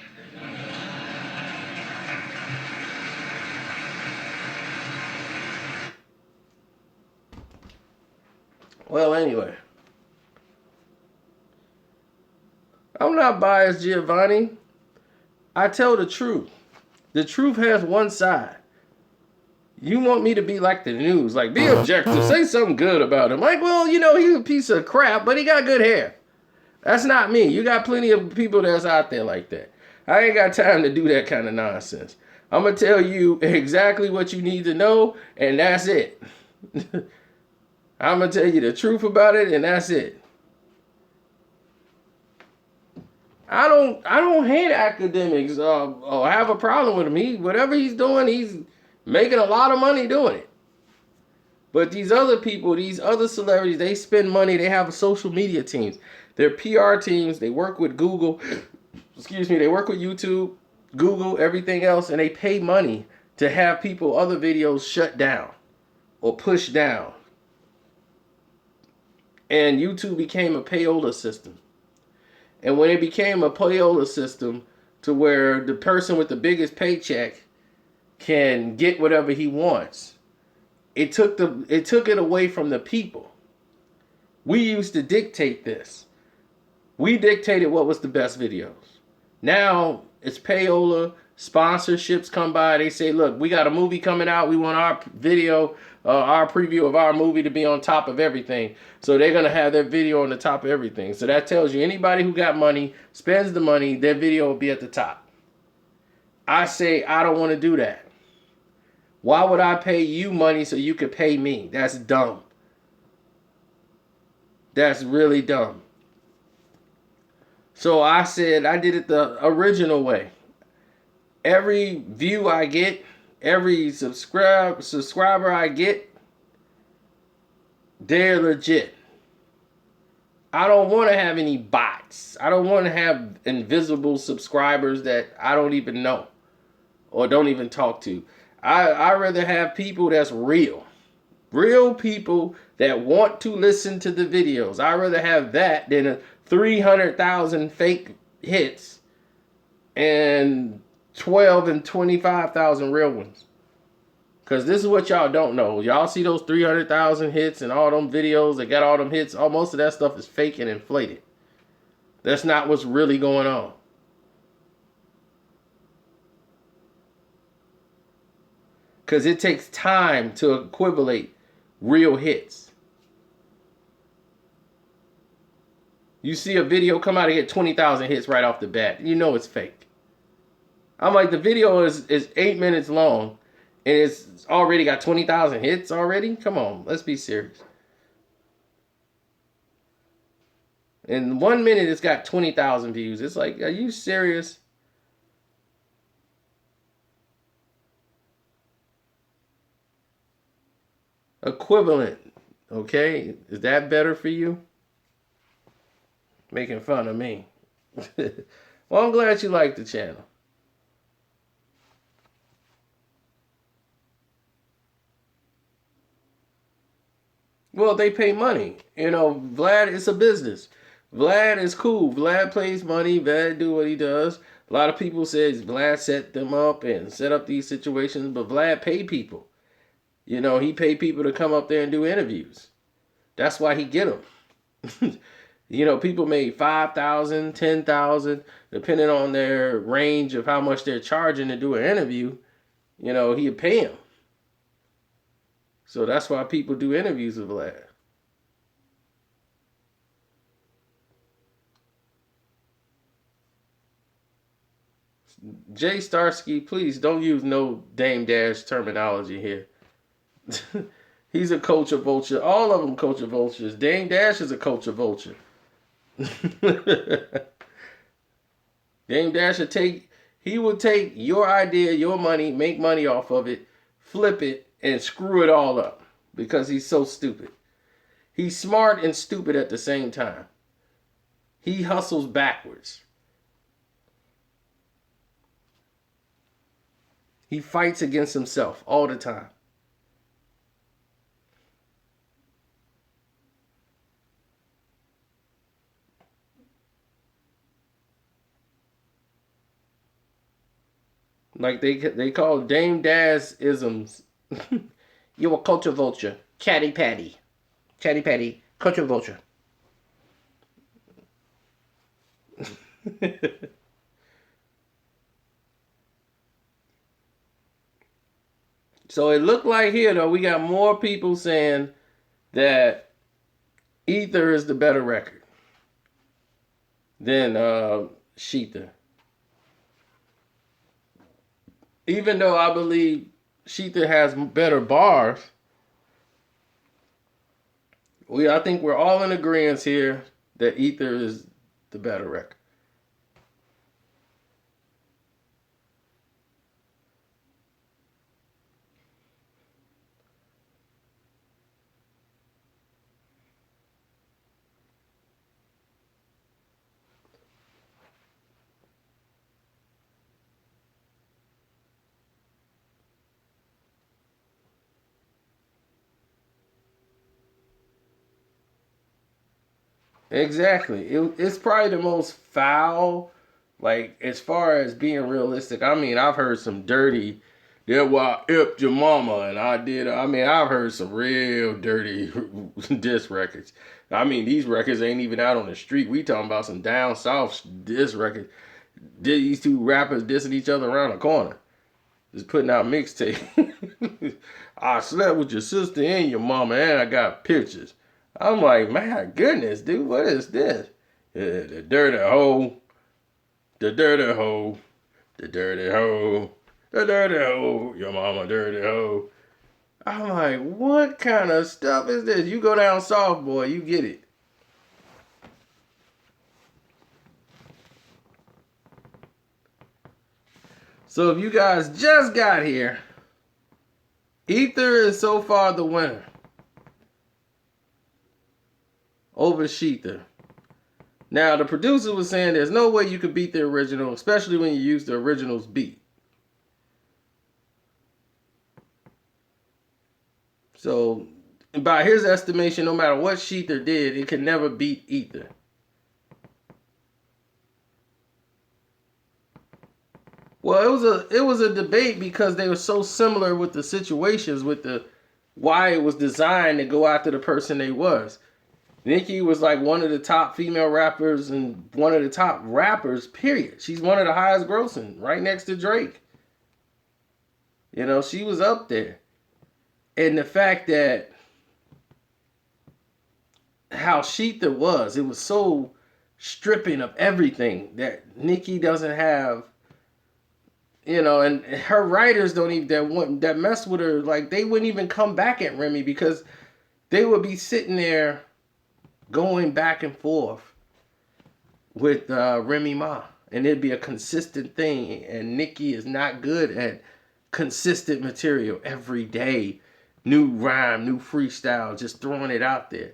Well, anyway. I'm not biased, Giovanni. I tell the truth. The truth has one side. You want me to be like the news, like be objective, say something good about him. Like, well, you know, he's a piece of crap, but he got good hair. That's not me. You got plenty of people that's out there like that. I ain't got time to do that kind of nonsense. I'm going to tell you exactly what you need to know, and that's it. I'm going to tell you the truth about it, and that's it. I don't hate academics or have a problem with him. Whatever he's doing, he's making a lot of money doing it. But these other people, these other celebrities, they spend money. They have social media teams. They're PR teams. They work with Google. Excuse me. They work with YouTube, Google, everything else. And they pay money to have people, other videos shut down or pushed down. And YouTube became a payola system. And when it became a payola system to where the person with the biggest paycheck can get whatever he wants, it took it away from the people. We used to dictate this. We dictated what was the best videos. Now it's payola. Sponsorships come by. They say, look, we got a movie coming out. We want our video, our preview of our movie to be on top of everything. So they're going to have their video on the top of everything. So that tells you anybody who got money, spends the money, their video will be at the top. I say, I don't want to do that. Why would I pay you money so you could pay me? That's dumb. That's really dumb. So I said, I did it the original way. Every view I get, every subscriber I get, they're legit. I don't want to have any bots. I don't want to have invisible subscribers that I don't even know or don't even talk to. I rather have people that's real. Real people that want to listen to the videos. I'd rather have that than a 300,000 fake hits and 12 and 25,000 real ones. Because this is what y'all don't know. Y'all see those 300,000 hits and all them videos that got all them hits. Most of that stuff is fake and inflated. That's not what's really going on. Because it takes time to equivocate real hits. You see a video come out and get 20,000 hits right off the bat. You know it's fake. I'm like, the video is 8 minutes long. And it's already got 20,000 hits already? Come on, let's be serious. In 1 minute, it's got 20,000 views. It's like, are you serious? Equivalent. Okay? Is that better for you? Making fun of me. Well, I'm glad you like the channel. Well, they pay money. You know, Vlad is a business. Vlad is cool. Vlad plays money. Vlad do what he does. A lot of people says Vlad set them up and set up these situations, but Vlad pay people. You know, he pay people to come up there and do interviews. That's why he get them. You know, people made 5,000, 10,000, depending on their range of how much they're charging to do an interview. You know, he'd pay them. So that's why people do interviews with Vlad. Jay Starsky, please don't use no Dame Dash terminology here. He's a culture vulture. All of them culture vultures. Dame Dash is a culture vulture. Dame Dash would take your idea, your money, make money off of it, flip it, and screw it all up because he's so stupid. He's smart and stupid at the same time. He hustles backwards. He fights against himself all the time. Like they call Dame Dash isms. You a culture vulture. Chatty patty. Chatty patty. Culture vulture. So it looked like here though, we got more people saying that Ether is the better record than Shether. Even though I believe Shether has better bars, I think we're all in agreement here that Ether is the better record. Exactly. It's probably the most foul, like, as far as being realistic. I mean, I've heard some dirty, yeah, well, I upped your mama, and I did. I mean, I've heard some real dirty diss records. I mean, these records ain't even out on the street. We talking about some down south diss records. These two rappers dissing each other around the corner. Just putting out mixtape. I slept with your sister and your mama, and I got pictures. I'm like, my goodness, dude, what is this? The dirty hoe, the dirty hoe, the dirty hoe, the dirty hoe, your mama dirty hoe. I'm like, what kind of stuff is this? You go down south, boy, you get it. So if you guys just got here, Ether is so far the winner over Shether. Now, the producer was saying there's no way you could beat the original, especially when you use the original's beat. So, by his estimation, no matter what Shether did, it could never beat Ether. Well, it was a debate because they were so similar with the situations, with the why it was designed to go after the person they was. Nicki was like one of the top female rappers and one of the top rappers, period. She's one of the highest grossing, right next to Drake. You know, she was up there. And the fact that how Shether was, it was so stripping of everything that Nicki doesn't have, you know, and her writers don't even, that mess with her, like, they wouldn't even come back at Remy because they would be sitting there going back and forth with Remy Ma, and it'd be a consistent thing. And Nicki is not good at consistent material every day, new rhyme, new freestyle, just throwing it out there.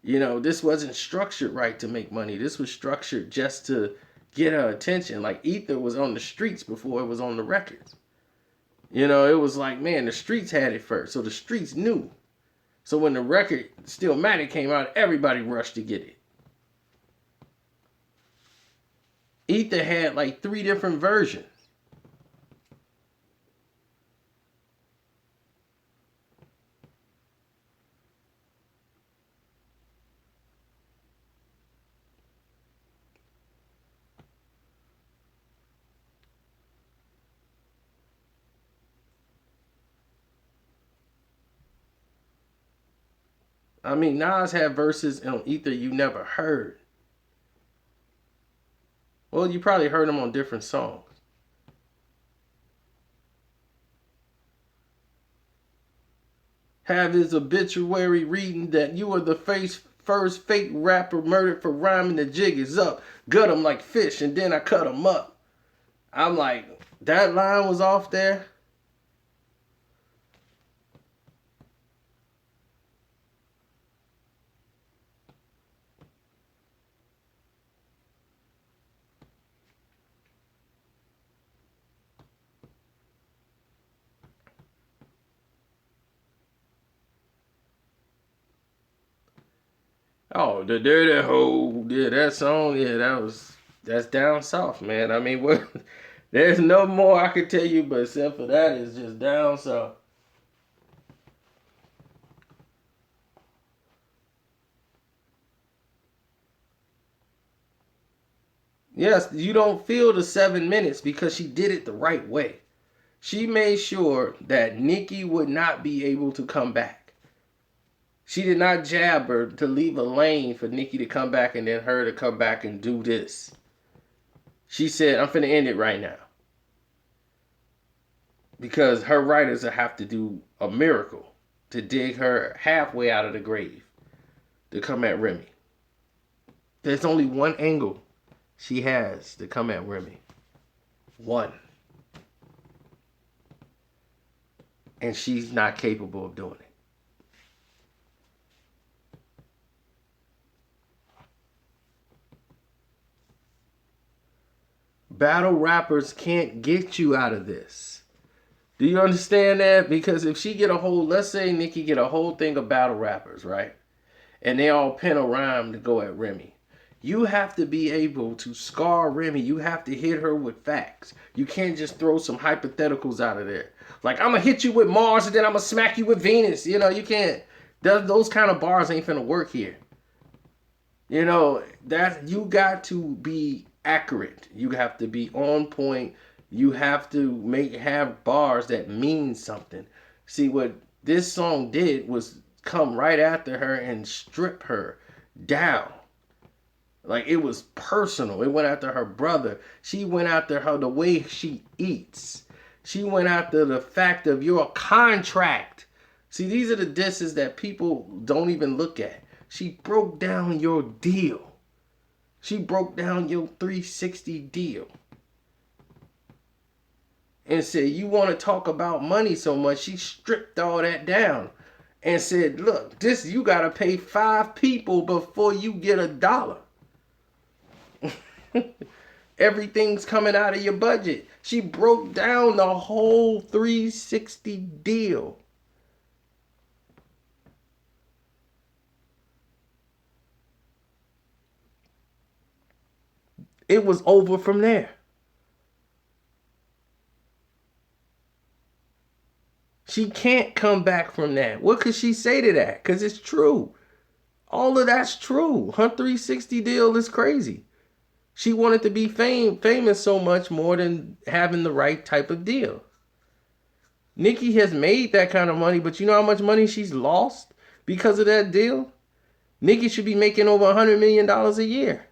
You know, this wasn't structured right to make money. This was structured just to get her attention. Like Ether was on the streets before it was on the records. You know, it was like, man, the streets had it first, so the streets knew. So when the record Stillmatic came out, everybody rushed to get it. Ether had like 3 different versions. I mean, Nas had verses on Ether you never heard. Well, you probably heard them on different songs. Have his obituary reading that you are the first fake rapper murdered for rhyming. The jig is up. Gut him like fish, and then I cut him up. I'm like, that line was off there. Oh, the dirty hoe. Yeah, that song, yeah, that's down south, man. I mean, what? There's no more I could tell you, but except for that, it's just down south. Yes, you don't feel the 7 minutes because she did it the right way. She made sure that Nicki would not be able to come back. She did not jab her to leave a lane for Nicki to come back and then her to come back and do this. She said, I'm finna end it right now. Because her writers will have to do a miracle to dig her halfway out of the grave to come at Remy. There's only one angle she has to come at Remy. One. And she's not capable of doing it. Battle rappers can't get you out of this. Do you understand that? Because if she get a whole, let's say Nicki get a whole thing of battle rappers, right? And they all pen a rhyme to go at Remy. You have to be able to scar Remy. You have to hit her with facts. You can't just throw some hypotheticals out of there. Like, I'm going to hit you with Mars and then I'm going to smack you with Venus. You know, you can't. Those kind of bars ain't finna work here. You know, that you got to be accurate. You have to be on point. You have to have bars that mean something. See, what this song did was come right after her and strip her down. Like, it was personal. It went after her brother. She went after her the way she eats. She went after the fact of your contract. See, these are the disses that people don't even look at. She broke down your deal. She broke down your 360 deal. And said, you want to talk about money so much. She stripped all that down. And said, look, this you got to pay 5 people before you get $1. Everything's coming out of your budget. She broke down the whole 360 deal. It was over from there. She can't come back from that. What could she say to that? Because it's true. All of that's true. Her 360 deal is crazy. She wanted to be famous so much more than having the right type of deal. Nicki has made that kind of money, but you know how much money she's lost because of that deal? Nicki should be making over $100 million a year.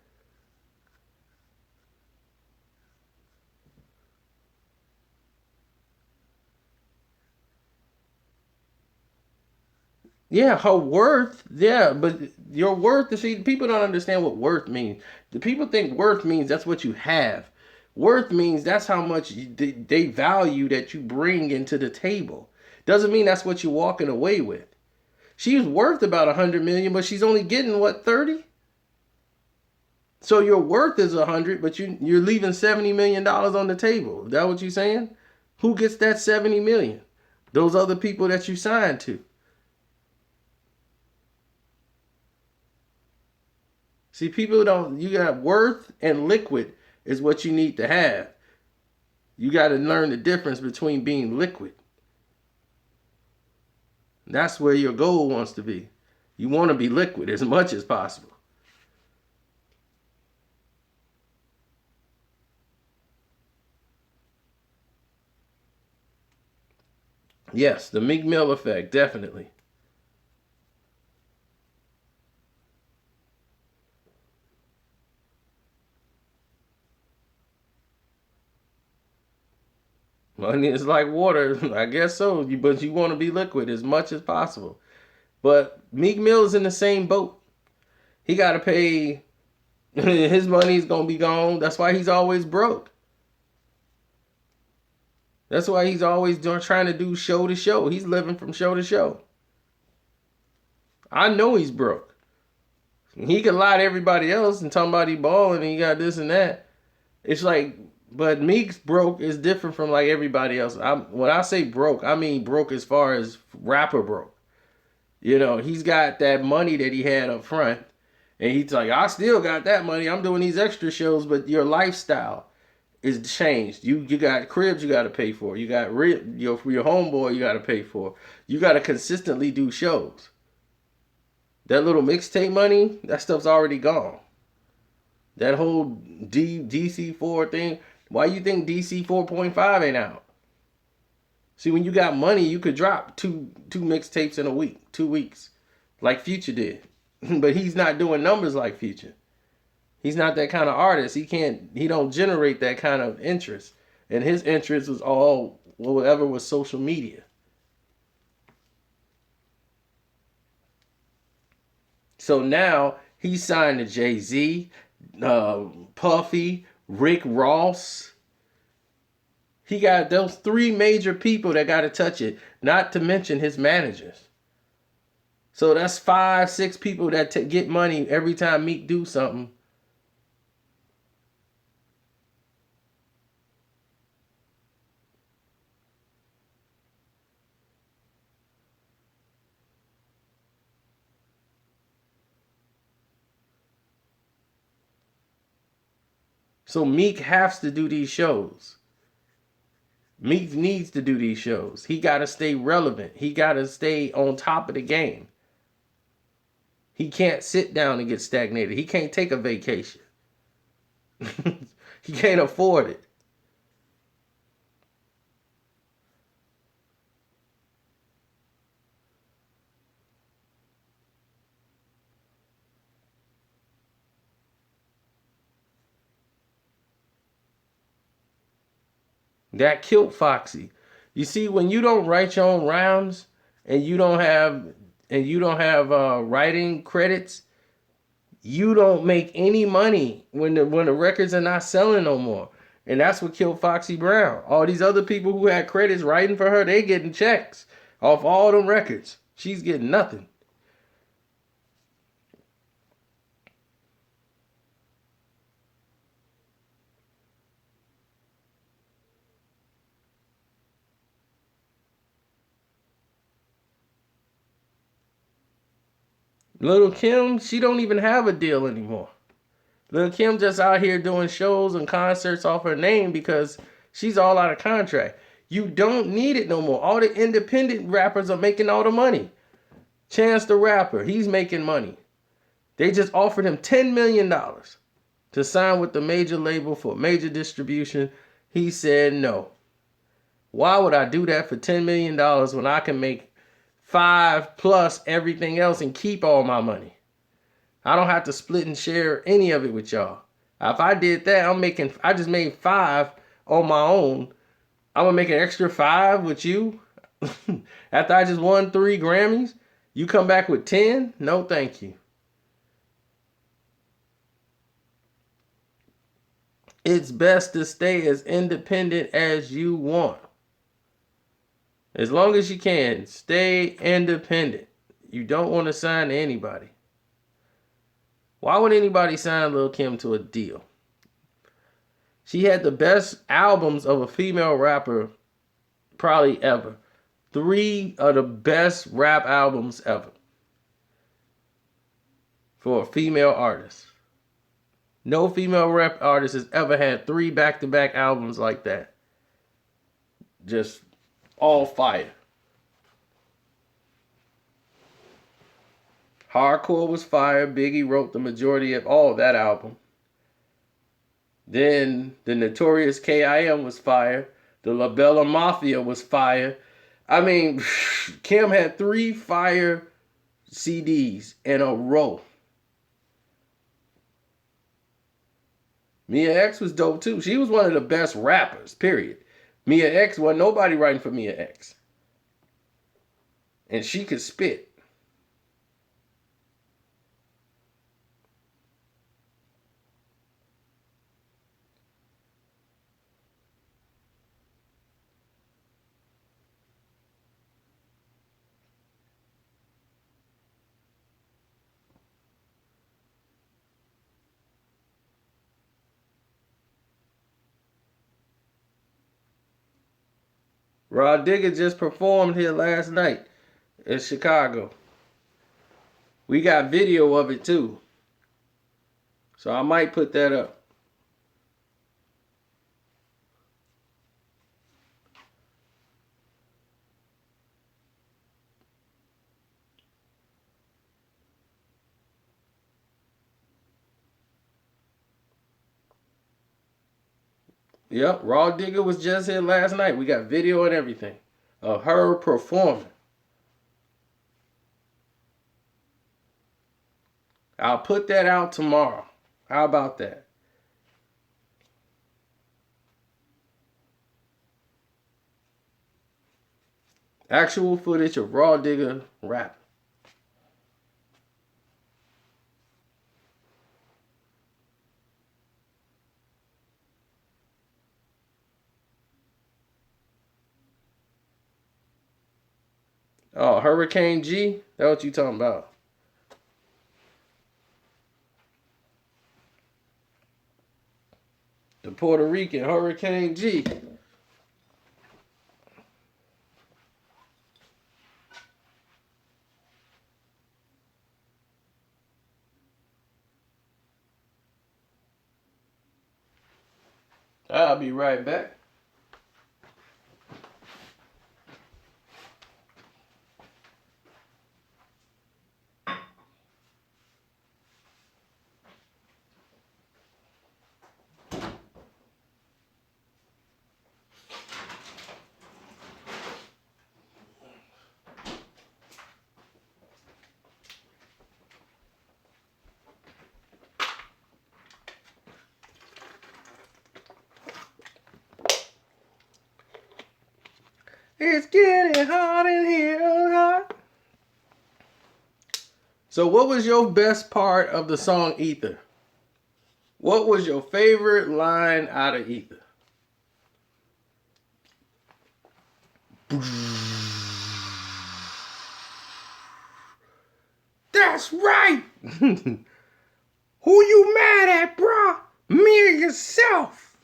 Yeah, her worth. Yeah, but your worth. See, people don't understand what worth means. The people think worth means that's what you have. Worth means that's how much they value that you bring into the table. Doesn't mean that's what you're walking away with. She's worth about 100 million, but she's only getting what, 30. So your worth is 100, but you're leaving $70 million on the table. Is that what you're saying? Who gets that 70 million? Those other people that you signed to. See, people don't, you got worth and liquid is what you need to have. You got to learn the difference between being liquid. That's where your goal wants to be. You want to be liquid as much as possible. Yes, the Meek Mill effect, definitely. Money is like water, I guess so. But you want to be liquid as much as possible. But Meek Mill is in the same boat. He got to pay. His money's gonna be gone. That's why he's always broke. That's why he's always trying to do show to show. He's living from show to show. I know he's broke. He could lie to everybody else and talk about he balling and he got this and that. It's like, but Meek's broke is different from like everybody else. When I say broke, I mean broke as far as rapper broke. You know, he's got that money that he had up front, and he's like, I still got that money. I'm doing these extra shows, but your lifestyle is changed. You got cribs you got to pay for. You got your homeboy you got to pay for. You got to consistently do shows. That little mixtape money, that stuff's already gone. That whole DC4 thing, why you think DC 4.5 ain't out? See, when you got money, you could drop two mixtapes in a week, 2 weeks, like Future did. But he's not doing numbers like Future. He's not that kind of artist. He don't generate that kind of interest. And his interest was all whatever was social media. So now he's signed to Jay-Z, Puffy, Rick Ross. He got those three major people that got to touch it, not to mention his managers. So that's 5, 6 people that get money every time Meek do something. So Meek has to do these shows. Meek needs to do these shows. He got to stay relevant. He got to stay on top of the game. He can't sit down and get stagnated. He can't take a vacation. He can't afford it. That killed Foxy. You see, when you don't write your own rhymes and you don't have writing credits, you don't make any money when the records are not selling no more. And that's what killed Foxy Brown. All these other people who had credits writing for her, they getting checks off all them records. She's getting nothing. Little Kim, she don't even have a deal anymore. Lil Kim just out here doing shows and concerts off her name because she's all out of contract. You don't need it no more. All the independent rappers are making all the money. Chance the Rapper, he's making money. They just offered him $10 million to sign with the major label for major distribution. He said no. Why would I do that for $10 million when I can make 5 plus everything else and keep all my money? I don't have to split and share any of it with y'all. If I did that, I just made 5 on my own. I'm gonna make an extra 5 with you after I just won 3 Grammys. You come back with 10? No, thank you. It's best to stay as independent as you want. As long as you can, stay independent. You don't want to sign to anybody. Why would anybody sign Lil' Kim to a deal? She had the best albums of a female rapper probably ever. 3 of the best rap albums ever for a female artist. No female rap artist has ever had 3 back-to-back albums like that. Just all fire. Hardcore was fire. Biggie wrote the majority of all of that album. Then the Notorious K.I.M. was fire. The La Bella Mafia was fire. I mean, Kim had 3 fire CDs in a row. Mia X was dope too. She was one of the best rappers, period. Mia X wasn't nobody writing for Mia X. And she could spit. Rod Digger just performed here last night in Chicago. We got video of it too. So I might put that up. Yep, Raw Digger was just here last night. We got video and everything of her performing. I'll put that out tomorrow. How about that? Actual footage of Raw Digger rapping. Oh, Hurricane G? That's what you talking about. The Puerto Rican Hurricane G. I'll be right back. It's getting hot in here. So what was your best part of the song Ether? What was your favorite line out of Ether? That's right! Who you mad at, bruh? Me or yourself?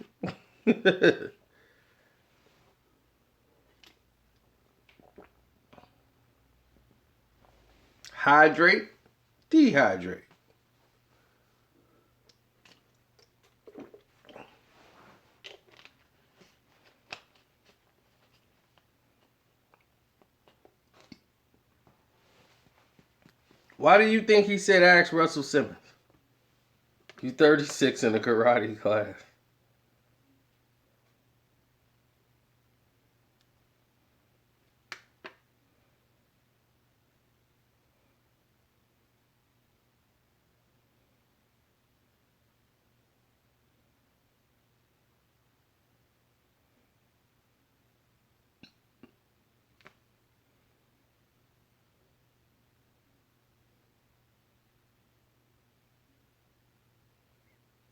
Hydrate, dehydrate. Why do you think he said ask Russell Simmons? He's 36 in the karate class.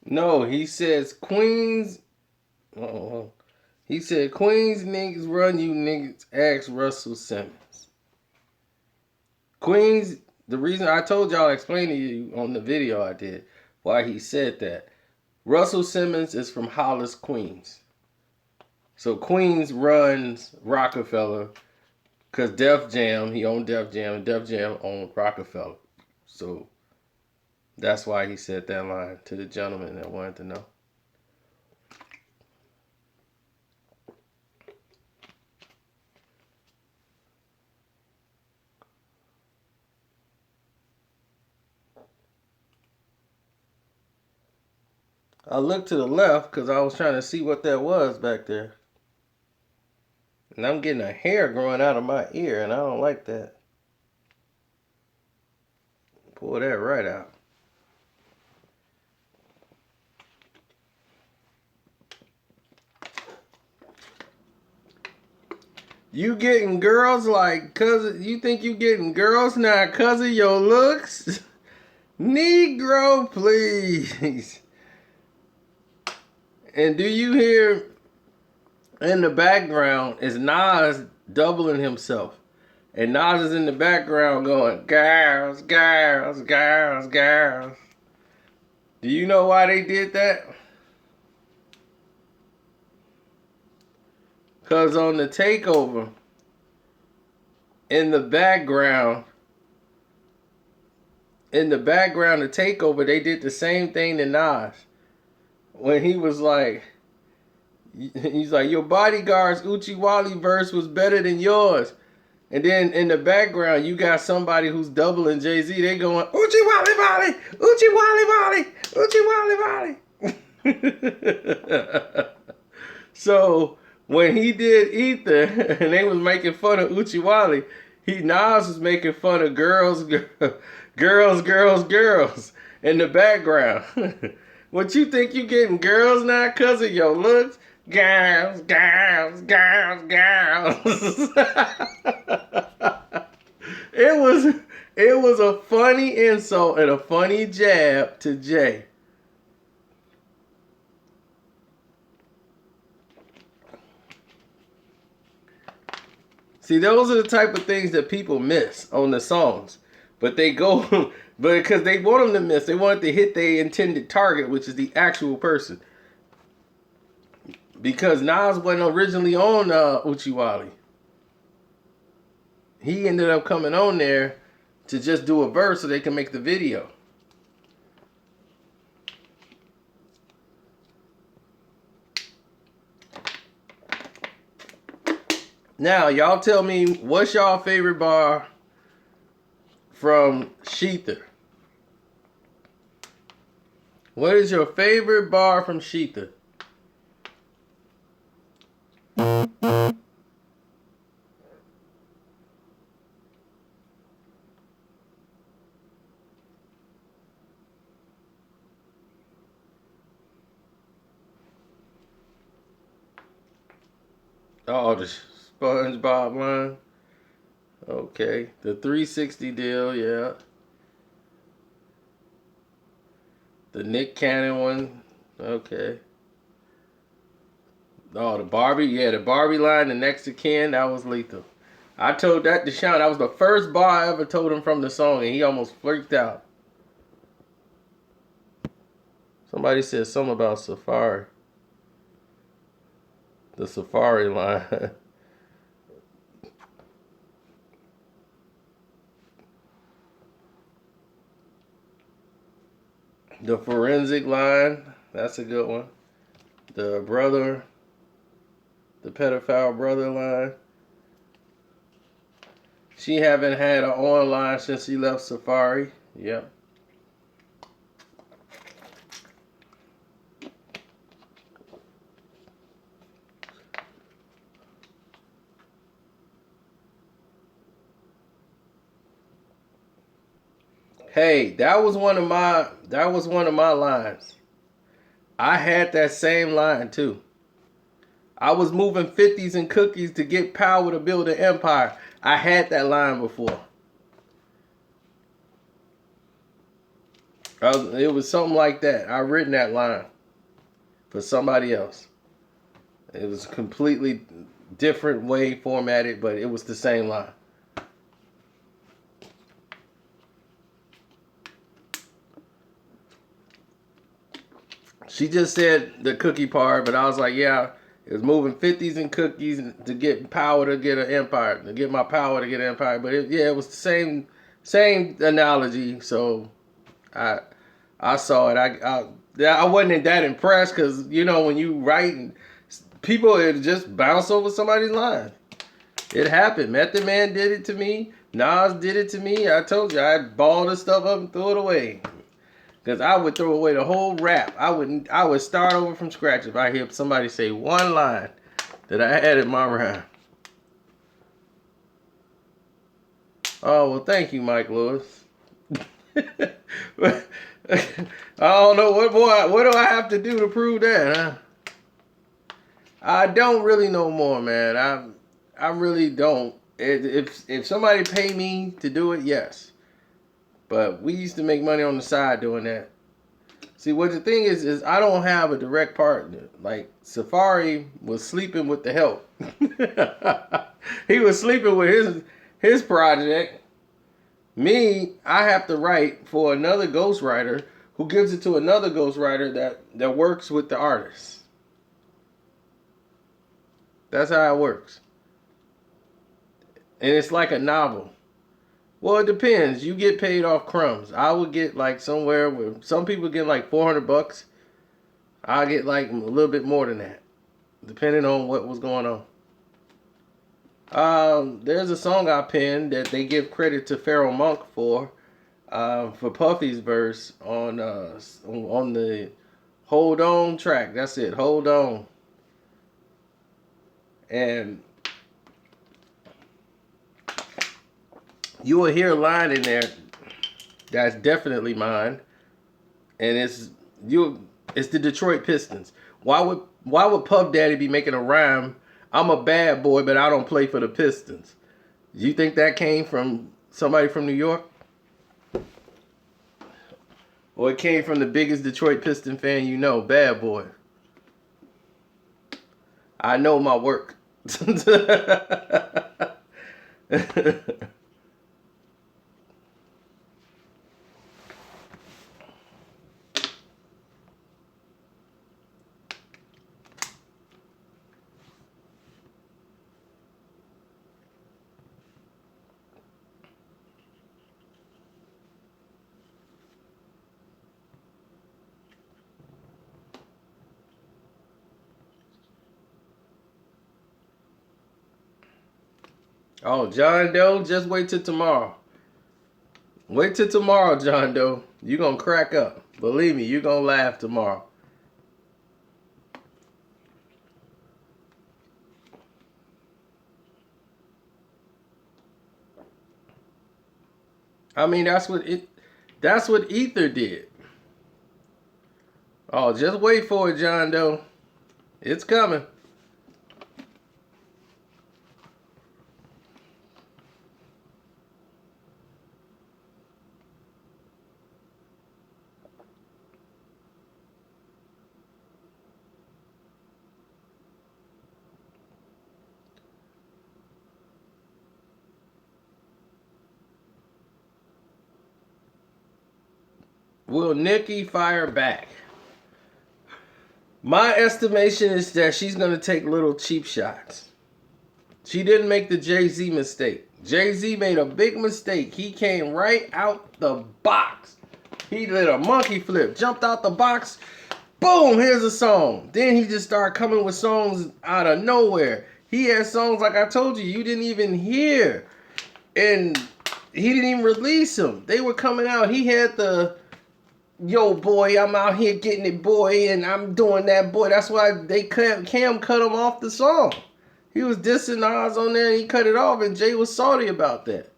No, he says Queens. Oh, he said Queens niggas run you niggas. Ask Russell Simmons. Queens. The reason I told y'all, I explained to you on the video I did why he said that. Russell Simmons is from Hollis, Queens. So Queens runs Rockefeller because Def Jam, he owned Def Jam, and Def Jam owned Rockefeller. So that's why he said that line to the gentleman that wanted to know. I looked to the left because I was trying to see what that was back there. And I'm getting a hair growing out of my ear, and I don't like that. Pull that right out. You getting girls like cause you think you getting girls now cause of your looks? Negro, please. And do you hear in the background is Nas doubling himself? And Nas is in the background going, girls, girls, girls, girls. Do you know why they did that? Because on the takeover, in the background, the takeover, they did the same thing to Nas. When he was like, he's like, your bodyguard's Uchi Wally verse was better than yours. And then in the background, you got somebody who's doubling Jay-Z. They going, Uchi Wally Wally, Uchi Wally Wally, Uchi Wally Wally. So when he did Ether and they was making fun of Uchi Wally, Nas was making fun of girls in the background. What you think you getting girls now because of your looks? Girls, girls, girls, girls. It was a funny insult and a funny jab to Jay. See, those are the type of things that people miss on the songs. But they go, but because they want them to miss, they want to hit their intended target, which is the actual person. Because Nas wasn't originally on Uchi Wally. He ended up coming on there to just do a verse so they can make the video. Now, y'all tell me, what's y'all favorite bar from Shether? What is your favorite bar from Shether? Oh, the SpongeBob line. Okay. The 360 deal, yeah. The Nick Cannon one. Okay. Oh, the Barbie. Yeah, the Barbie line, the next to Ken, that was lethal. I told that to Sean. That was the first bar I ever told him from the song, and he almost freaked out. Somebody said something about Safari. The Safari line. The forensic line. That's a good one. The brother. The pedophile brother line. She haven't had an online since she left Safari. Yep. Hey, that was one of my lines. I had that same line too. I was moving 50s and cookies to get power to build an empire. I had that line before. It was something like that. I written that line for somebody else. It was completely different way formatted, but it was the same line. She just said the cookie part, but I was like, yeah, it was moving 50s and cookies to get power to get an empire, to get my power to get an empire. But it was the same analogy. So I saw it. I wasn't that impressed because you know when you write and people it just bounce over somebody's line. It happened. Method Man did it to me. Nas did it to me. I told you I balled the stuff up and threw it away. Cause I would throw away the whole rap. I would start over from scratch if I hear somebody say one line that I had in my rhyme. Oh well, thank you, Mike Lewis. I don't know what do I have to do to prove that, huh? I don't really know more, man. I really don't. If somebody pay me to do it, yes. But we used to make money on the side doing that. See, what the thing is I don't have a direct partner. Like, Safari was sleeping with the help. He was sleeping with his project. Me, I have to write for another ghostwriter who gives it to another ghostwriter that works with the artist. That's how it works. And it's like a novel. Well, it depends. You get paid off crumbs. I would get like somewhere where some people get like $400. I get like a little bit more than that, depending on what was going on. There's a song I penned that they give credit to Pharaoh Monk for Puffy's verse on the Hold On track. That's it. Hold On. And you will hear a line in there that's definitely mine, and it's the Detroit Pistons. Why would Puff Daddy be making a rhyme? I'm a bad boy, but I don't play for the Pistons. You think that came from somebody from New York? Or it came from the biggest Detroit Piston fan you know, Bad Boy. I know my work. Oh, John Doe, just wait till tomorrow. Wait till tomorrow, John Doe. You're going to crack up. Believe me, you're going to laugh tomorrow. I mean, that's what Ether did. Oh, just wait for it, John Doe. It's coming. Will Nicki fire back? My estimation is that she's going to take little cheap shots. She didn't make the Jay-Z mistake. Jay-Z made a big mistake. He came right out the box. He did a monkey flip, jumped out the box. Boom, here's a song. Then he just started coming with songs out of nowhere. He had songs like I told you, you didn't even hear. And he didn't even release them. They were coming out. He had the... Yo, boy, I'm out here getting it, boy, and I'm doing that, boy. That's why Cam cut him off the song. He was dissing Nas on there, and he cut it off, and Jay was salty about that.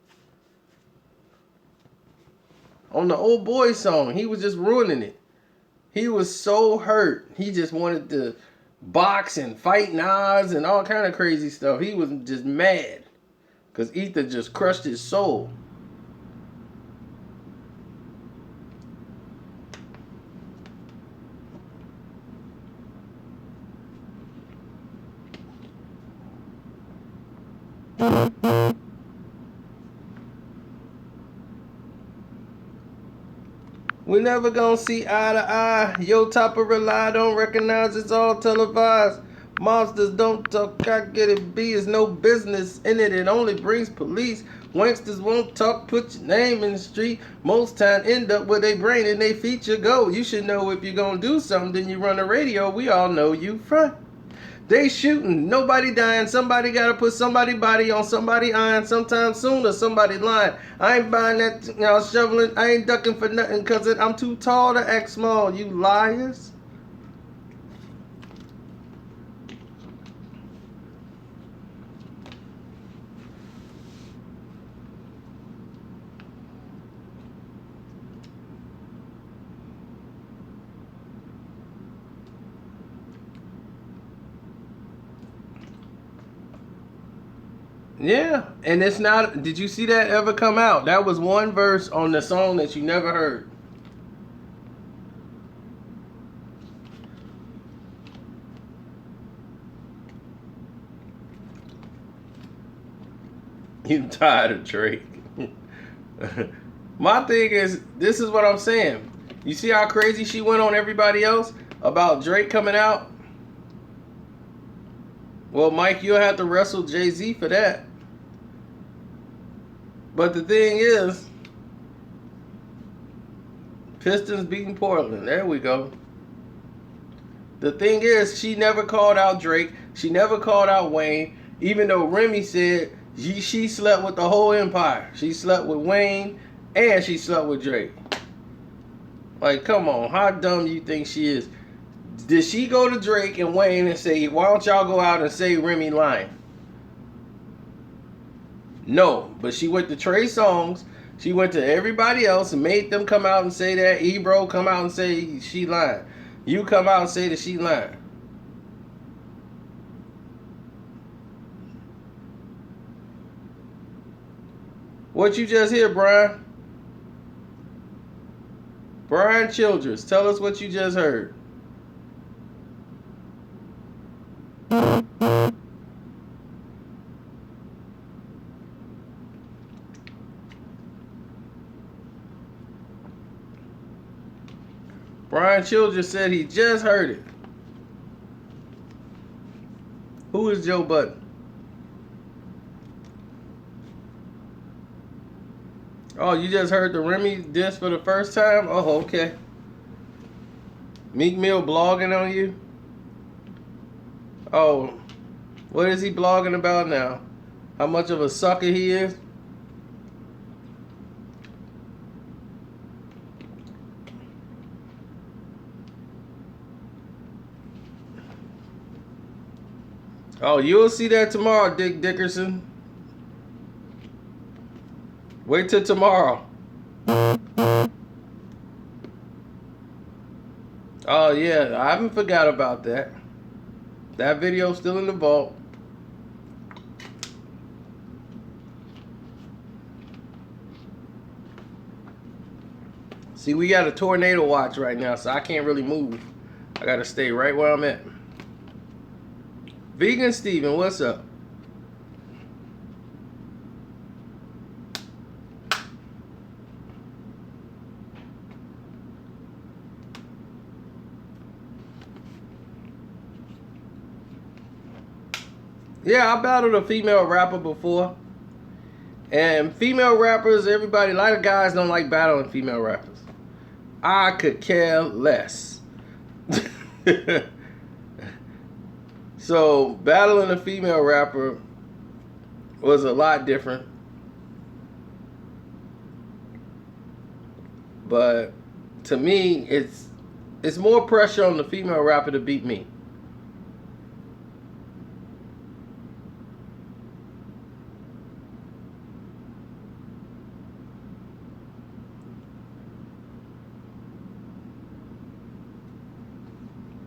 On the Old Boy song, he was just ruining it. He was so hurt. He just wanted to box and fight Nas and all kind of crazy stuff. He was just mad because Ether just crushed his soul. We never gonna see eye to eye. Yo, top of rely, don't recognize it's all televised. Monsters don't talk, I get it. B is no business in it. It only brings police. Wanksters won't talk, put your name in the street. Most time end up with a brain and they feature go. You should know if you're gonna do something, then you run the radio. We all know you front. They shooting, nobody dying. Somebody gotta put somebody body on somebody iron. Sometime sooner, somebody lying. I ain't buying that, shoveling. I ain't ducking for nothing because I'm too tall to act small. You liars. Yeah, and it's not. Did you see that ever come out? That was one verse on the song that you never heard. You tired of Drake? My thing is, this is what I'm saying. You see how crazy she went on everybody else about Drake coming out? Well, Mike, you'll have to wrestle Jay-Z for that. But the thing is, Pistons beating Portland. There we go. The thing is, she never called out Drake. She never called out Wayne. Even though Remy said she slept with the whole empire. She slept with Wayne and she slept with Drake. Like, come on. How dumb do you think she is? Did she go to Drake and Wayne and say, why don't y'all go out and say Remy lying? No, but she went to Trey Songz. She went to everybody else and made them come out and say that. Ebro come out and say she lying. You come out and say that she lying. What you just hear, Brian? Brian Childress, tell us what you just heard. Brian Childress said he just heard it. Who is Joe Budden? Oh, you just heard the Remy diss for the first time? Oh, okay. Meek Mill blogging on you? Oh, what is he blogging about now? How much of a sucker he is? Oh, you'll see that tomorrow, Dick Dickerson. Wait till tomorrow. Oh, yeah, I haven't forgot about that. That video's still in the vault. See, we got a tornado watch right now, so I can't really move. I gotta stay right where I'm at. Vegan Steven, what's up? Yeah, I battled a female rapper before. And female rappers, everybody, a lot of guys don't like battling female rappers. I could care less. So, battling a female rapper was a lot different. But to me, it's more pressure on the female rapper to beat me.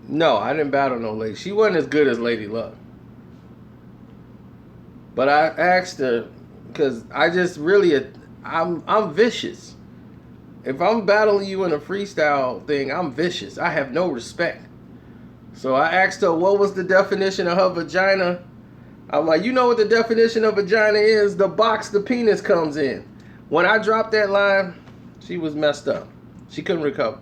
No, I didn't battle no lady. She wasn't as good as Lady Luck. But I asked her because I just really, I'm vicious. If I'm battling you in a freestyle thing, I'm vicious. I have no respect. So I asked her what was the definition of her vagina. I'm like, you know what the definition of vagina is? The box the penis comes in. When I dropped that line, she was messed up. She couldn't recover.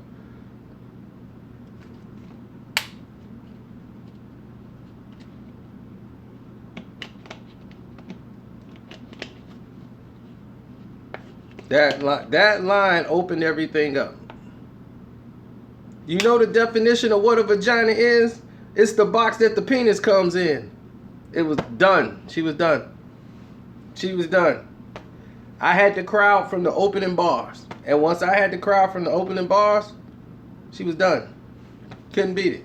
That line opened everything up. You know the definition of what a vagina is? It's the box that the penis comes in. It was done. She was done. She was done. I had the crowd from the opening bars. And once I had the crowd from the opening bars, she was done. Couldn't beat it.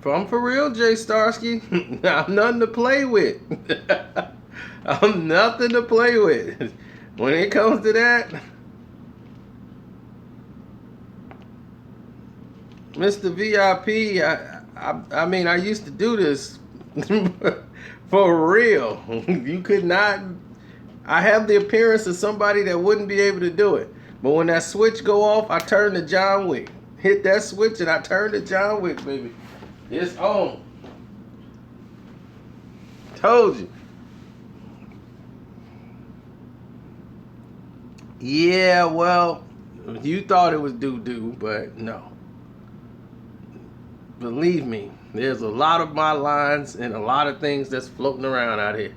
I'm for real, Jay Starsky. I'm nothing to play with. I'm nothing to play with. When it comes to that, Mr. VIP, I mean, I used to do this for real. You could not. I have the appearance of somebody that wouldn't be able to do it. But when that switch go off, I turn to John Wick. Hit that switch and I turn to John Wick, baby. It's on. Told you. Yeah, well, you thought it was doo-doo, but no. Believe me, there's a lot of my lines and a lot of things that's floating around out here.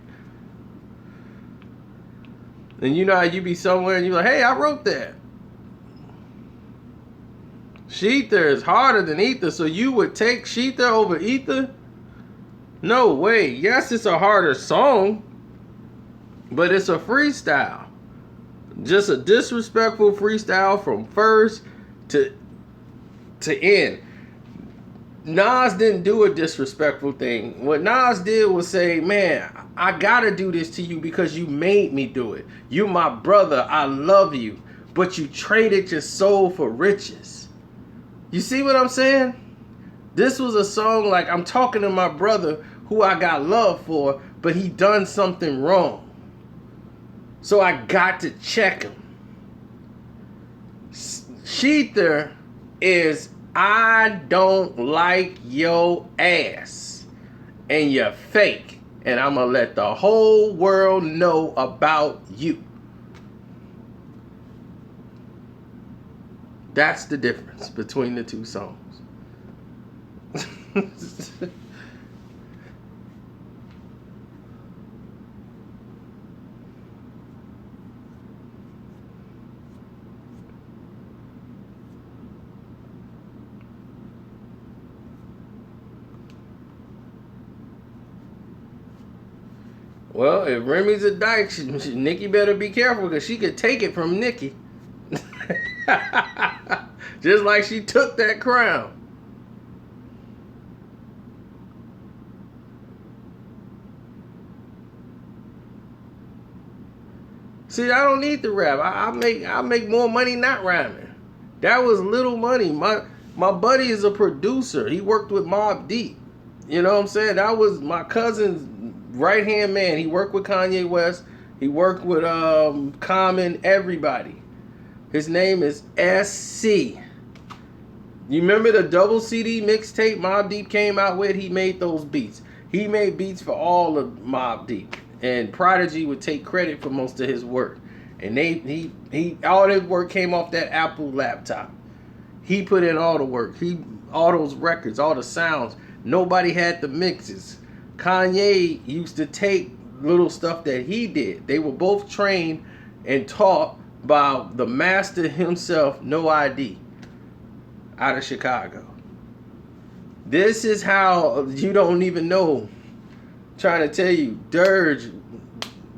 And you know how you be somewhere and you're like, hey, I wrote that. Shether is harder than ether, so you would take Shether over ether? No way. Yes, it's a harder song, but it's a freestyle. Just a disrespectful freestyle from first to end. Nas didn't do a disrespectful thing. What Nas did was say, man, I gotta do this to you because you made me do it. You my brother, I love you, but you traded your soul for riches. You see what I'm saying? This was a song like I'm talking to my brother who I got love for, but he done something wrong. So I got to check him. Shether is I don't like your ass and you're fake, and I'm gonna let the whole world know about you. That's the difference between the two songs. Well, if Remy's a dyke, Nicki better be careful because she could take it from Nicki. Just like she took that crown. See, I don't need to rap. I make more money not rhyming. That was little money. My buddy is a producer. He worked with Mobb Deep. You know what I'm saying? That was my cousin's right hand man. He worked with Kanye West. He worked with Common, everybody. His name is SC. You remember the double CD mixtape Mobb Deep came out with? He made those beats. He made beats for all of Mobb Deep. And Prodigy would take credit for most of his work. And he all his work came off that Apple laptop. He put in all the work. All those records, all the sounds. Nobody had the mixes. Kanye used to take little stuff that he did. They were both trained and taught by the master himself, No ID, out of Chicago. This is how you don't even know. I'm trying to tell you, Dirge,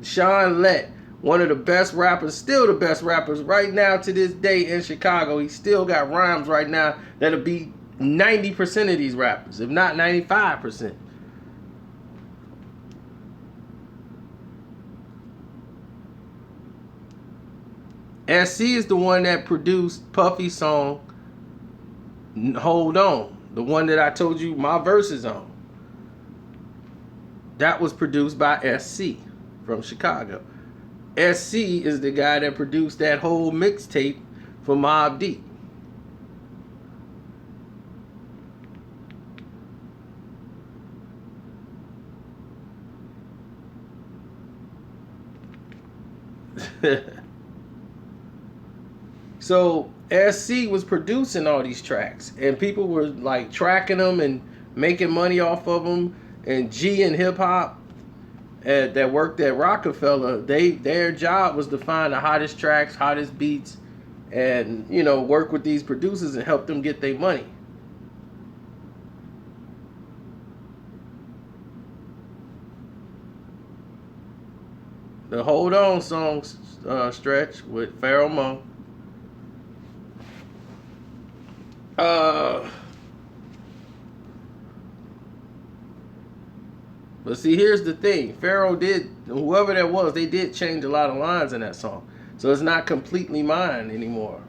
Sean Lett, one of the best rappers, still the best rappers right now to this day in Chicago. He still got rhymes right now that'll beat 90% of these rappers, if not 95%. SC is the one that produced Puffy's song Hold On, the one that I told you my verses on. That was produced by SC from Chicago. SC is the guy that produced that whole mixtape for Mobb Deep. So SC was producing all these tracks, and people were like tracking them and making money off of them. And G and hip hop that worked at Rockefeller, their job was to find the hottest tracks, hottest beats, and work with these producers and help them get their money. The Hold On song stretch with Pharoah Monk. But see, here's the thing. Pharaoh whoever that was, they did change a lot of lines in that song. So it's not completely mine anymore.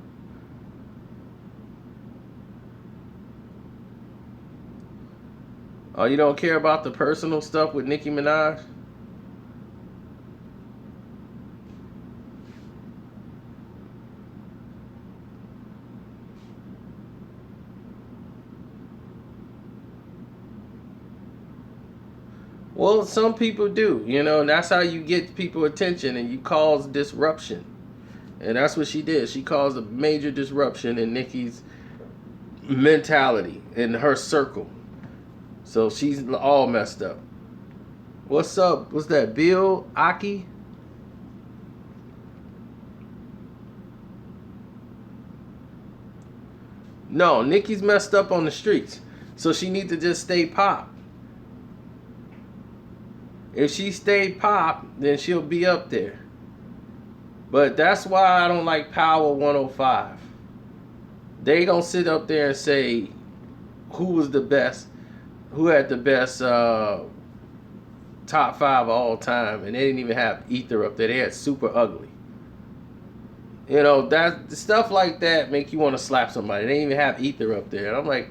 Oh, you don't care about the personal stuff with Nicki Minaj? Well, some people do, and that's how you get people attention and you cause disruption. And that's what she did. She caused a major disruption in Nicki's mentality, in her circle. So she's all messed up. What's up? What's that? Bill Aki? No, Nicki's messed up on the streets. So she needs to just stay pop. If she stayed pop, then she'll be up there. But that's why I don't like Power 105. They gonna sit up there and say who was the best, who had the best top 5 of all time, and they didn't even have Ether up there. They had Super Ugly. That stuff like that make you want to slap somebody. They didn't even have Ether up there. And I'm like,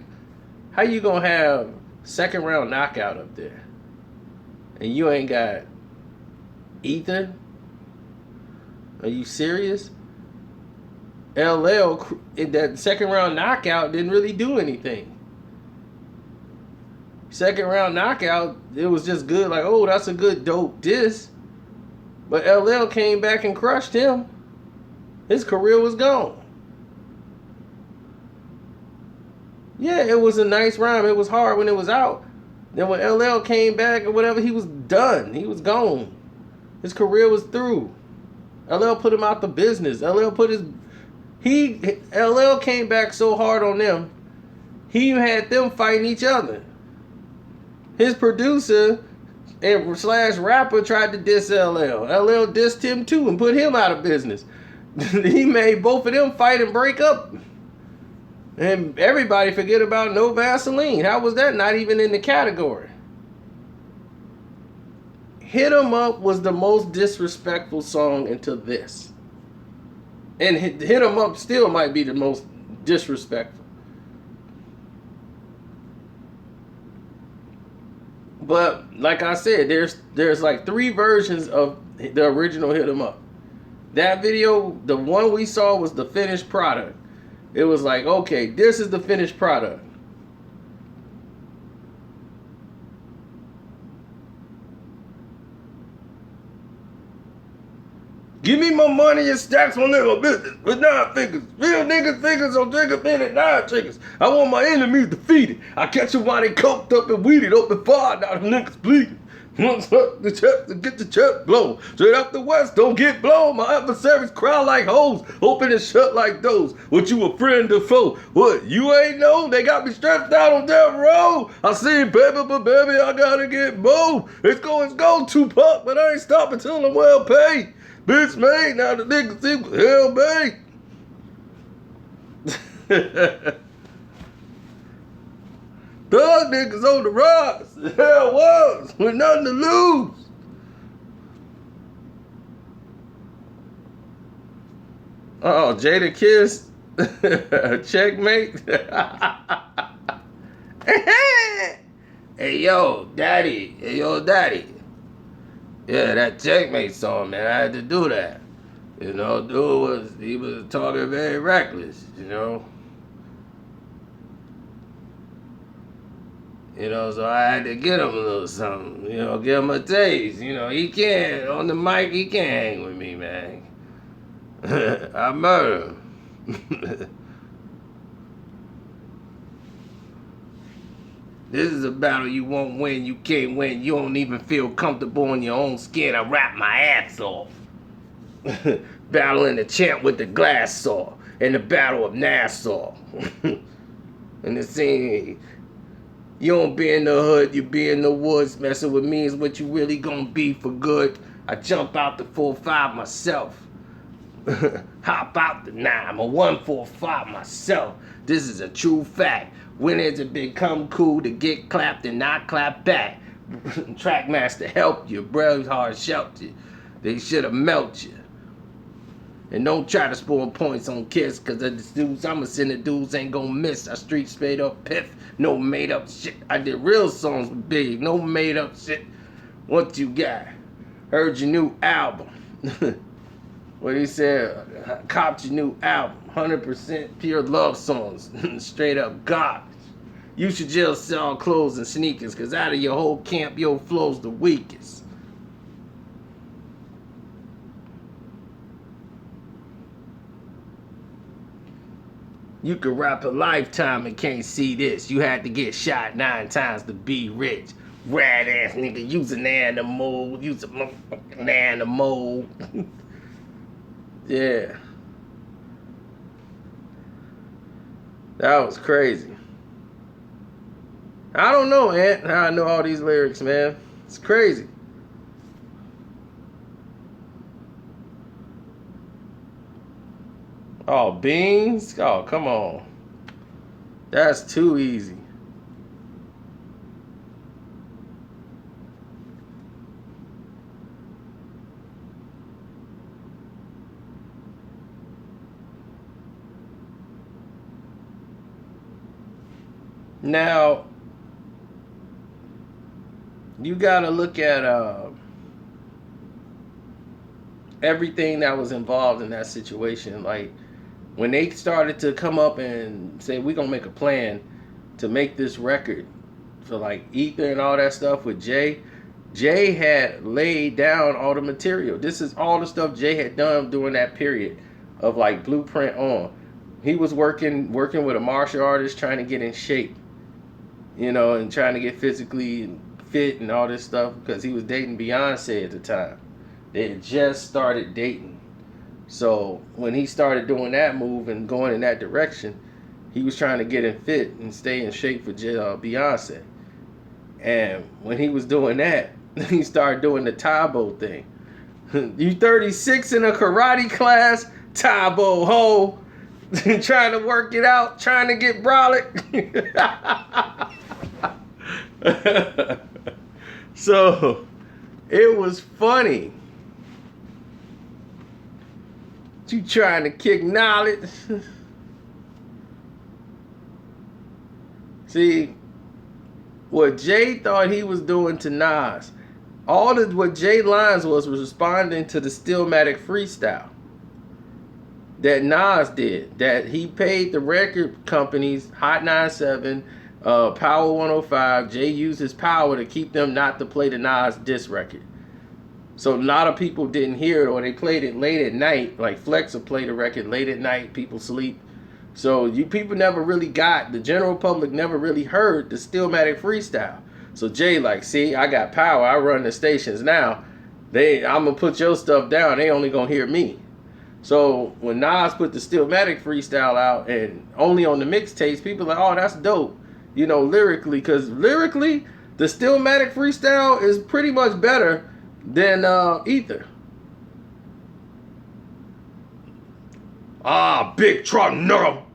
how you gonna have Second Round Knockout up there? And you ain't got Ether? Are you serious? LL in that Second Round Knockout didn't really do anything. Second Round Knockout, it was just good. Like, oh, that's a good dope diss. But LL came back and crushed him. His career was gone. Yeah, it was a nice rhyme. It was hard when it was out. Then when LL came back or whatever, he was done. He was gone. His career was through. LL put him out the business. LL came back so hard on them, he had them fighting each other. His producer and / rapper tried to diss LL. LL dissed him too and put him out of business. He made both of them fight and break up. And everybody forget about No Vaseline. How was that not even in the category? Hit 'Em Up was the most disrespectful song until this. And Hit 'Em Up still might be the most disrespectful. But like I said, there's like 3 versions of the original Hit 'Em Up. That video, the one we saw was the finished product. It was like, okay, this is the finished product. Give me my money and stacks on nigga business with 9 figures. Real niggas figures on nigga minute 9 triggers. I want my enemies defeated. I catch them while they coked up and weeded up and fired. Now the niggas bleeding. Once up the chest to get the chest blown. Straight up the west, don't get blown. My adversaries cry like hoes, open and shut like those. What you a friend or foe? What, you ain't know? They got me stretched out on death row. I see baby, but baby, I gotta get bold. It's go Tupac, but I ain't stopping till I'm well paid. Bitch made, now the niggas see hell made. Thug niggas on the rise. Hell was with nothing to lose. Oh, Jada Kiss. Checkmate. Hey, yo, daddy. Hey, yo, daddy. Yeah, that Checkmate song, man. I had to do that. You know, he was talking very reckless, you know. You know, so I had to get him a little something, you know, give him a taste. You know, he can't, on the mic, he can't hang with me, man. I murder him. This is a battle you won't win, you can't win. You don't even feel comfortable in your own skin. I rap my ass off. Battling the champ with the glass saw in the Battle of Nassau. And the scene, you don't be in the hood, you be in the woods. Messing with me is what you really gonna be for good. I jump out the 4-5 myself. Hop out the 9, I'm a 145 myself. This is a true fact. When has it become cool to get clapped and not clap back? Trackmaster helped you, bros hard shelter you. They should have melted you. And don't try to score points on Kiss, cause the dudes I'ma send the dudes ain't gonna miss. I street straight up piff, no made up shit. I did real songs with Big, no made up shit. What you got? Heard your new album. What he said, copped your new album. 100% pure love songs. Straight up garbage. You should just sell clothes and sneakers, cause out of your whole camp, your flow's the weakest. You could rap a lifetime and can't see this. You had to get shot 9 times to be rich. Rat ass nigga, use an animal. Use a motherfucking animal. Yeah. That was crazy. I don't know, Ant, how I know all these lyrics, man. It's crazy. Oh, beans? Oh, come on. That's too easy. Now, you gotta look at everything that was involved in that situation. Like, when they started to come up and say, we're gonna make a plan to make this record for like Ether and all that stuff with Jay had laid down all the material. This is all the stuff Jay had done during that period of like Blueprint on. He was working with a martial artist, trying to get in shape, you know, and trying to get physically fit and all this stuff, because he was dating Beyonce at the time. They had just started dating. So when he started doing that move and going in that direction, he was trying to get in fit and stay in shape for Beyonce. And when he was doing that, he started doing the Tabo thing. You 36 in a karate class, Tabo ho, trying to work it out, trying to get brolic. So it was funny. You trying to kick knowledge. See, what Jay thought he was doing to Nas, what Jay lines was responding to the Stillmatic freestyle that Nas did. That he paid the record companies, Hot 97, Power 105. Jay used his power to keep them not to play the Nas diss record. So a lot of people didn't hear it, or they played it late at night. Like Flex will play the record late at night, people sleep. So people never really the general public never really heard the Stillmatic freestyle. So Jay like, see, I got power, I run the stations now. I'm gonna put your stuff down, they only gonna hear me. So when Nas put the Stillmatic freestyle out, and only on the mixtapes, people are like, oh, that's dope. You know, lyrically, because lyrically, the Stillmatic freestyle is pretty much better than Ether. Ah, big truck, no.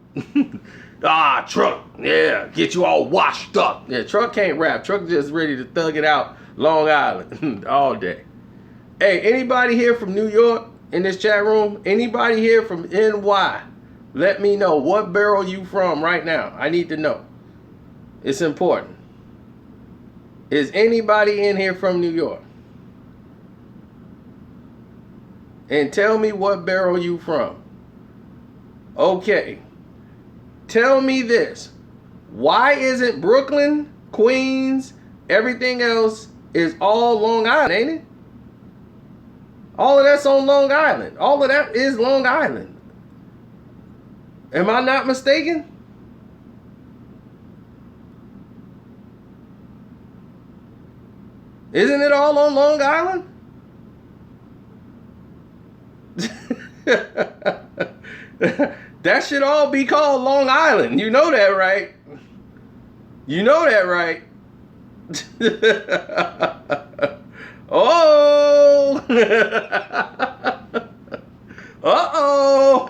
Ah, Truck, yeah, get you all washed up. Yeah, Truck can't rap. Truck just ready to thug it out Long Island all day. Hey, anybody here from New York? in this chat room? Anybody here from NY? Let me know what borough you from right now. I need to know. It's important. Is anybody in here from New York? And tell me what borough you from. Okay. Tell me this. Why isn't Brooklyn, Queens, everything else is all Long Island, ain't it? All of that's on Long Island. All of that is Long Island. Am I not mistaken? Isn't it all on Long Island? That should all be called Long Island. You know that, right? You know that, right? Oh! Uh-oh!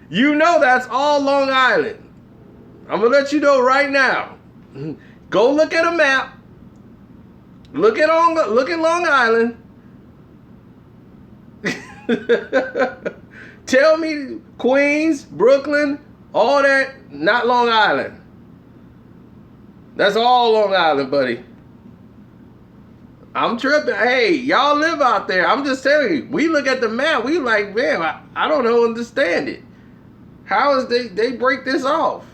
You know that's all Long Island. I'm gonna let you know right now. Go look at a map. Look at Long Island. Tell me Queens, Brooklyn, all that, not Long Island. That's all Long Island, buddy. I'm tripping. Hey, y'all live out there. I'm just telling you. We look at the map. We like, man, I don't understand it. How is they break this off?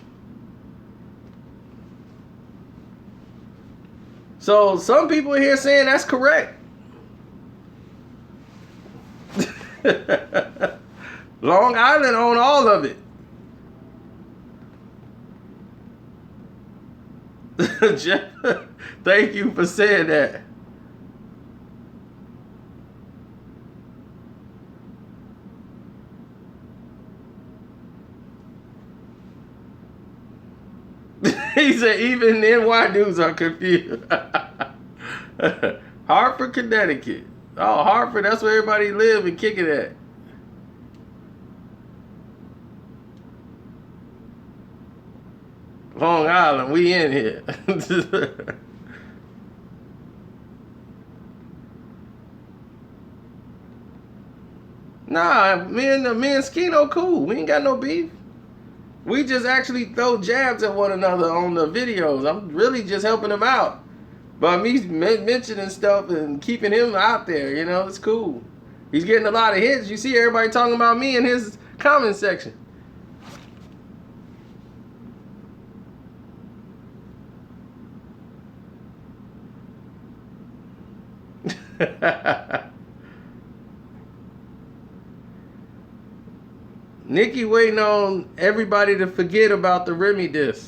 So some people here saying that's correct. Long Island own all of it. Jeff, thank you for saying that. He said even NY dudes are confused. Hartford, Connecticut. Oh, Hartford, that's where everybody live and kick it at. Long Island, we in here. Nah, me and Skino cool. We ain't got no beef. We just actually throw jabs at one another on the videos. I'm really just helping him out. By me mentioning stuff and keeping him out there, you know, it's cool. He's getting a lot of hits. You see everybody talking about me in his comment section. Nicki waiting on everybody to forget about the Remy diss.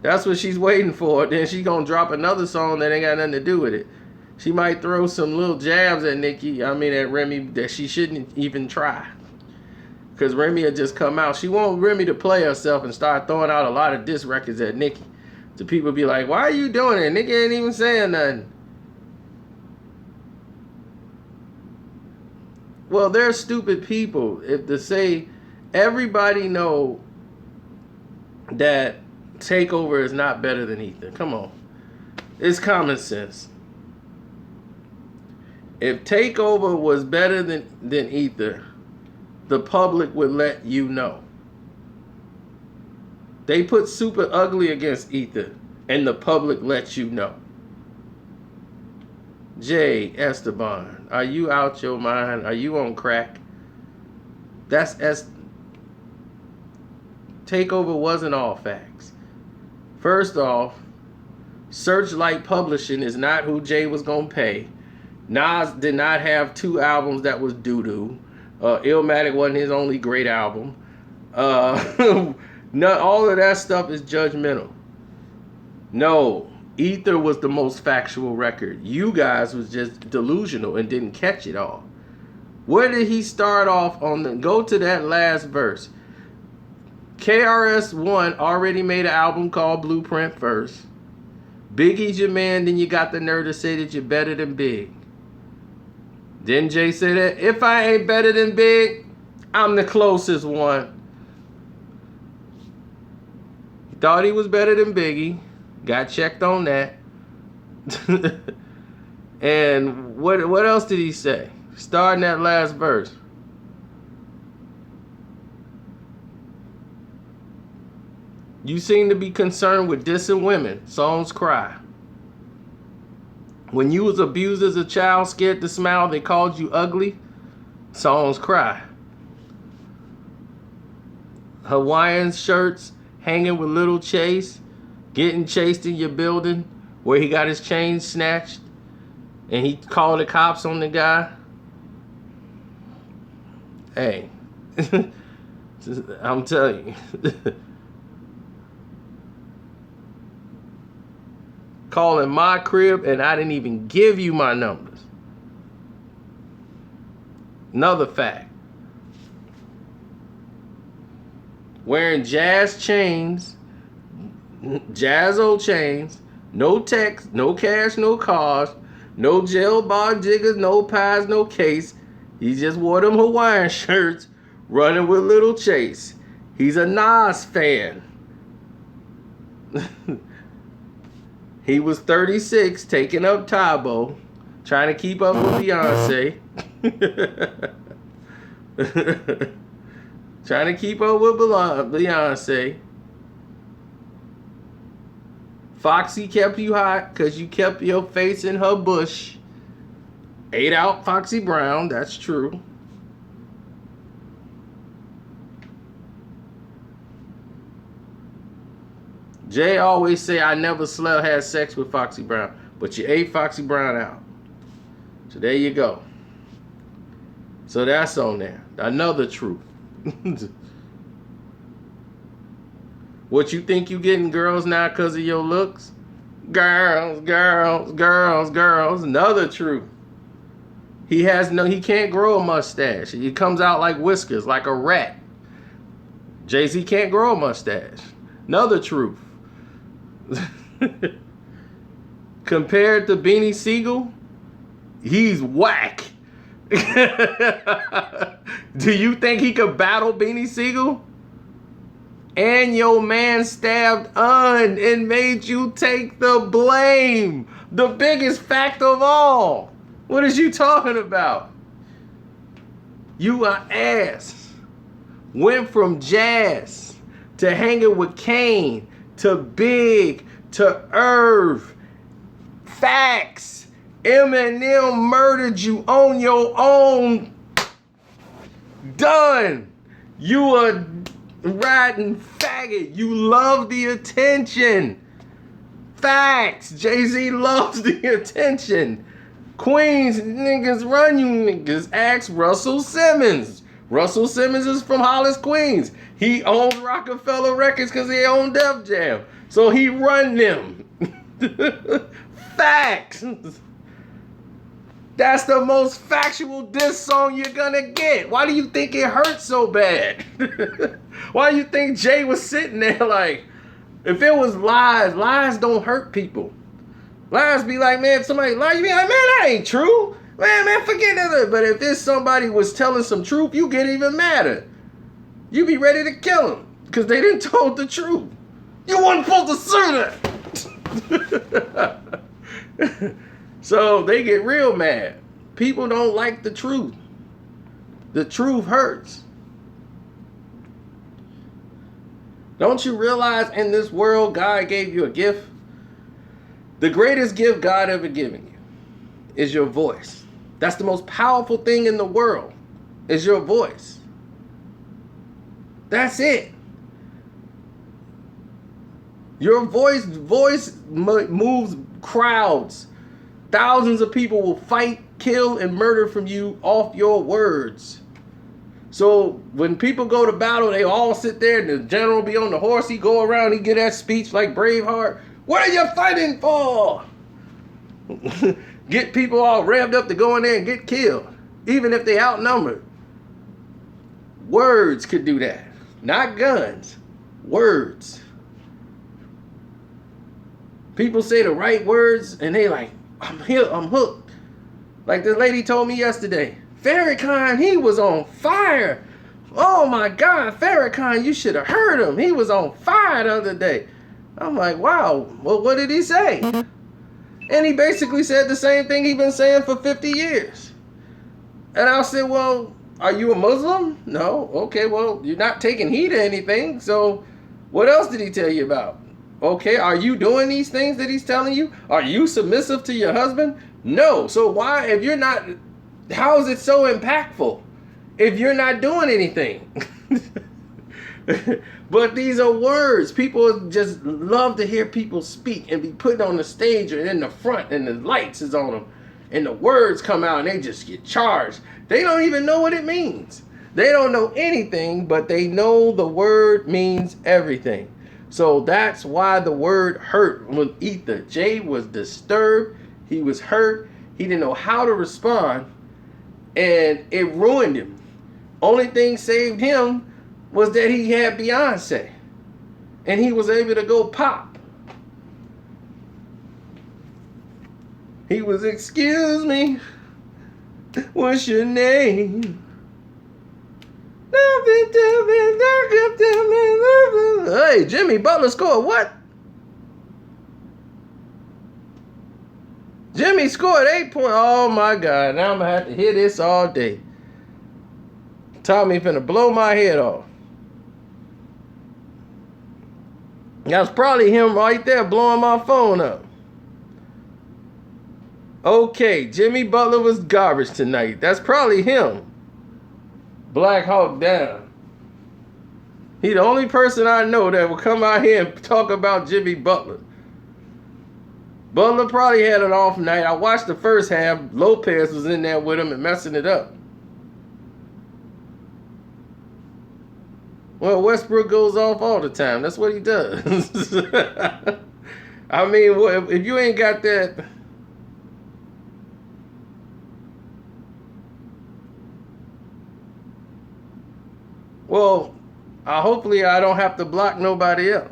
That's what she's waiting for. Then she's gonna drop another song that ain't got nothing to do with it. She might throw some little jabs at at Remy that she shouldn't even try. Because Remy will just come out. She want Remy to play herself and start throwing out a lot of diss records at Nicki. So people be like, why are you doing it? Nicki ain't even saying nothing. Well, they're stupid people if to say everybody know that Takeover is not better than Ether. Come on. It's common sense. If Takeover was better than Ether, the public would let you know. They put Super Ugly against Ether, and the public lets you know. Jay Esteban, are you out your mind? Are you on crack? Takeover wasn't all facts. First off, Searchlight Publishing is not who Jay was going to pay. Nas did not have 2 albums that was doo-doo. Illmatic wasn't his only great album. All of that stuff is judgmental. No, Ether was the most factual record. You guys was just delusional and didn't catch it all. Where did he start off on go to that last verse. KRS-One already made an album called Blueprint first. Biggie's your man, then you got the nerve to say that you're better than Big. Then Jay said that, if I ain't better than Big, I'm the closest one. He thought he was better than Biggie. Got checked on that. And what else did he say? Starting that last verse. You seem to be concerned with dissing women. Songs cry. When you was abused as a child, scared to smile, they called you ugly. Songs cry. Hawaiian shirts hanging with Little Chase, getting chased in your building where he got his chain snatched and he called the cops on the guy. Hey, I'm telling you. Calling my crib and I didn't even give you my numbers. Another fact. Wearing jazz chains, jazzo chains, no text, no cash, no cars, no jail bar jiggers, no pies, no case. He just wore them Hawaiian shirts, running with Little Chase. He's a Nas fan. He was 36, taking up Tybo, trying to keep up with Beyonce. Trying to keep up with Beyonce. Foxy kept you hot because you kept your face in her bush. Ate out Foxy Brown, that's true. Jay always say, I never slept, had sex with Foxy Brown. But you ate Foxy Brown out. So there you go. So that's on there. Another truth. What you think you getting girls now because of your looks? Girls, girls, girls, girls. Another truth. He can't grow a mustache. It comes out like whiskers, like a rat. Jay-Z can't grow a mustache. Another truth. Compared to Beanie Siegel, he's whack. Do you think he could battle Beanie Siegel? And your man stabbed Un and made you take the blame. The biggest fact of all. What is you talking about? You are ass. Went from jazz to hanging with Kane to Big to Irv. Facts. Eminem murdered you on your own. Done. You a riding faggot. You love the attention. Facts. Jay-Z loves the attention. Queens niggas run you niggas. Ask Russell Simmons. Russell Simmons is from Hollis, Queens. He owns Rockefeller Records because he owned Def Jam. So he run them. Facts. That's the most factual diss song you're gonna get. Why do you think it hurts so bad? Why do you think Jay was sitting there like, if it was lies, lies don't hurt people. Lies be like, man, if somebody lie, you be like, man, that ain't true. Man, forget that. But if this somebody was telling some truth, you get even madder. You be ready to kill them because they didn't told the truth. You weren't supposed to say that. So they get real mad. People don't like the truth. The truth hurts. Don't you realize in this world God gave you a gift? The greatest gift God ever given you is your voice. That's the most powerful thing in the world, is your voice. That's it. Your voice moves crowds. Thousands of people will fight, kill, and murder from you off your words. So when people go to battle, they all sit there and the general be on the horse. He go around, he get that speech like Braveheart. What are you fighting for? Get people all revved up to go in there and get killed, even if they outnumbered. Words could do that, not guns. Words. People say the right words and they like, I'm hooked. Like this lady told me yesterday, Farrakhan, he was on fire. Oh my God, Farrakhan, you should have heard him. He was on fire the other day. I'm like, wow, well, what did he say? And he basically said the same thing he's been saying for 50 years. And I'll say, well, are you a Muslim? No. Okay, well, you're not taking heed to anything. So what else did he tell you about? Okay, are you doing these things that he's telling you? Are you submissive to your husband? No. So why, if you're not, how is it so impactful if you're not doing anything? But these are words. People just love to hear people speak and be put on the stage or in the front and the lights is on them. And the words come out and they just get charged. They don't even know what it means. They don't know anything, but they know the word means everything. So that's why the word hurt when Ether. Jay was disturbed. He was hurt. He didn't know how to respond. And it ruined him. Only thing saved him was that he had Beyonce. And he was able to go pop. He was, excuse me, what's your name? Hey, Jimmy Butler scored what? Jimmy scored 8 points. Oh my God, now I'm going to have to hear this all day. Tommy finna blow my head off. That's probably him right there blowing my phone up. Okay, Jimmy Butler was garbage tonight. That's probably him. Black Hawk down. He the only person I know that will come out here and talk about Jimmy Butler. Butler probably had an off night. I watched the first half. Lopez was in there with him and messing it up. Well, Westbrook goes off all the time. That's what he does. I mean, if you ain't got that... Well, hopefully I don't have to block nobody else.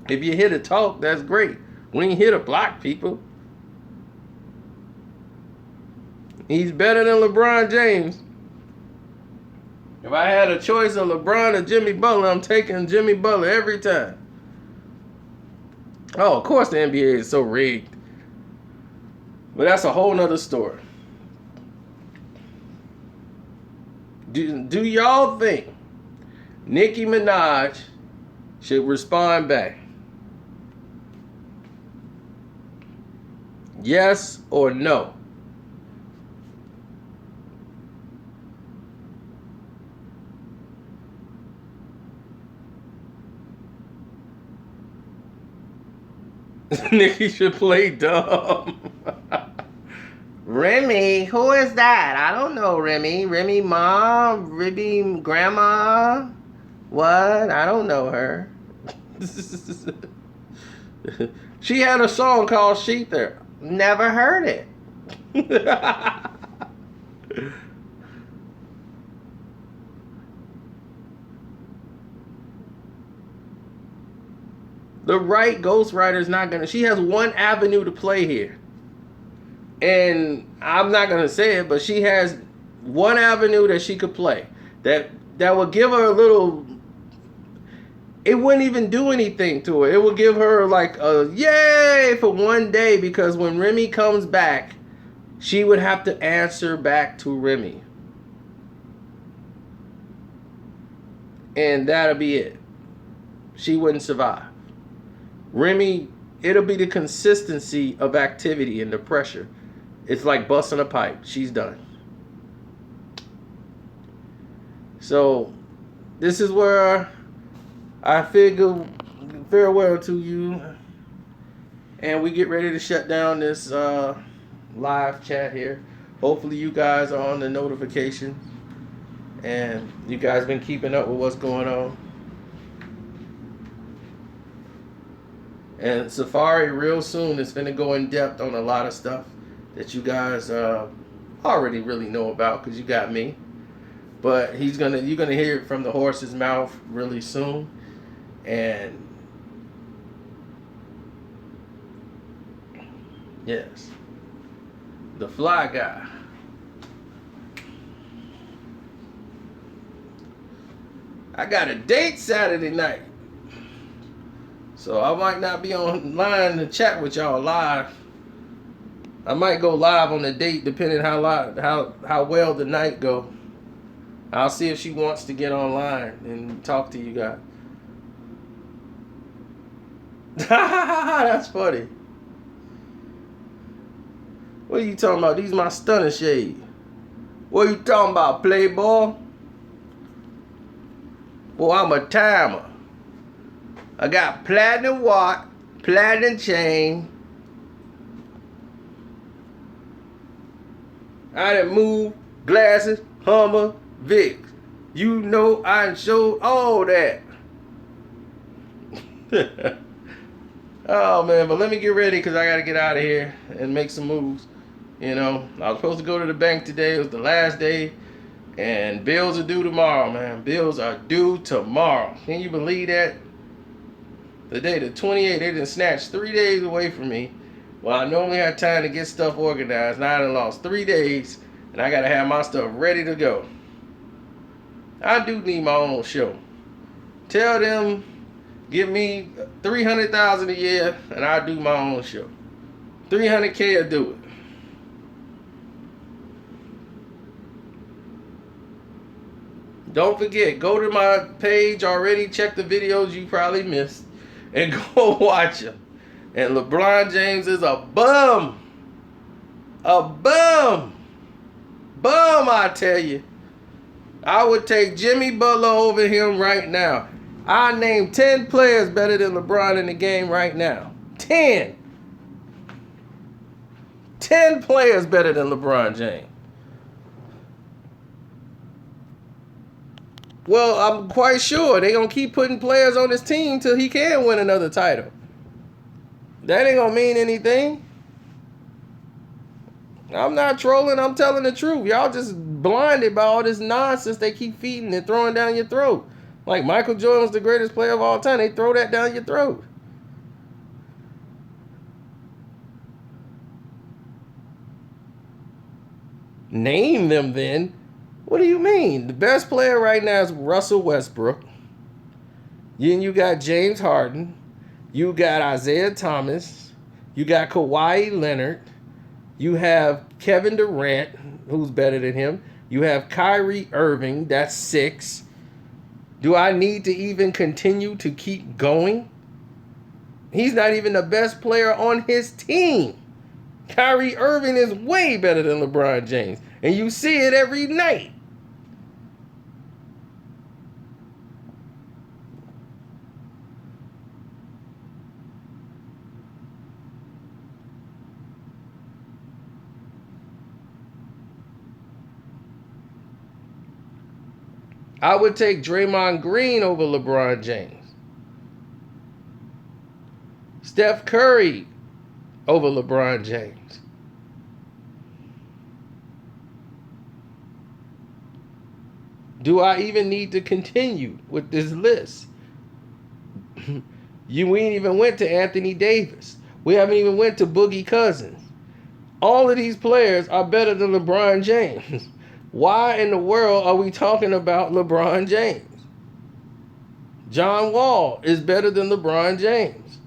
If you're here to talk, that's great. We ain't here to block people. He's better than LeBron James. If I had a choice of LeBron or Jimmy Butler, I'm taking Jimmy Butler every time. Oh, of course the NBA is so rigged. But that's a whole nother story. Do y'all think Nicki Minaj should respond back? Yes or no? Nicki should play dumb. Remy, who is that? I don't know Remy. Remy Ma? Remy Grandma? What? I don't know her. She had a song called Shether. Never heard it. The right ghostwriter is not gonna. She has one avenue to play here, and I'm not gonna say it, but she has one avenue that she could play that will give her a little. It wouldn't even do anything to her. It would give her like a yay for one day, because when Remy comes back, she would have to answer back to Remy, and that'll be it. She wouldn't survive. Remy, it'll be the consistency of activity and the pressure. It's like busting a pipe. She's done. So, this is where I figure farewell to you. And we get ready to shut down this live chat here. Hopefully you guys are on the notifications. And you guys been keeping up with what's going on. And Safari real soon is going to go in depth on a lot of stuff that you guys already really know about, because you got me. But you're gonna hear it from the horse's mouth really soon. And yes, the fly guy. I got a date Saturday night. So I might not be online to chat with y'all live. I might go live on the date depending how well the night go. I'll see if she wants to get online and talk to you guys. That's funny. What are you talking about? These my stunner shade. What are you talking about, Playboy? Well, I'm a timer. I got platinum watch, platinum chain. I done moved glasses, Hummer, Vicks. You know I done showed all that. Oh man, but let me get ready because I gotta get out of here and make some moves. You know, I was supposed to go to the bank today. It was the last day. And bills are due tomorrow, man. Bills are due tomorrow. Can you believe that? The day, the 28th, they done snatched 3 days away from me. Well, I normally have time to get stuff organized. Now I done lost 3 days, and I gotta have my stuff ready to go. I do need my own show. Tell them, give me $300,000 a year, and I'll do my own show. $300K will do it. Don't forget, go to my page already, check the videos you probably missed, and go watch them. And LeBron James is a bum. A bum. Bum, I tell you. I would take Jimmy Butler over him right now. I name 10 players better than LeBron in the game right now. 10. 10 players better than LeBron James. Well, I'm quite sure they're going to keep putting players on his team till he can win another title. That ain't going to mean anything. I'm not trolling. I'm telling the truth. Y'all just blinded by all this nonsense they keep feeding and throwing down your throat. Like Michael Jordan's the greatest player of all time. They throw that down your throat. Name them then. What do you mean? The best player right now is Russell Westbrook. Then you got James Harden. You got Isaiah Thomas. You got Kawhi Leonard. You have Kevin Durant, who's better than him. You have Kyrie Irving. That's 6. Do I need to even continue to keep going? He's not even the best player on his team. Kyrie Irving is way better than LeBron James. And you see it every night. I would take Draymond Green over LeBron James. Steph Curry over LeBron James. Do I even need to continue with this list? We ain't even went to Anthony Davis. We haven't even went to Boogie Cousins. All of these players are better than LeBron James. Why in the world are we talking about LeBron James? John Wall is better than LeBron James.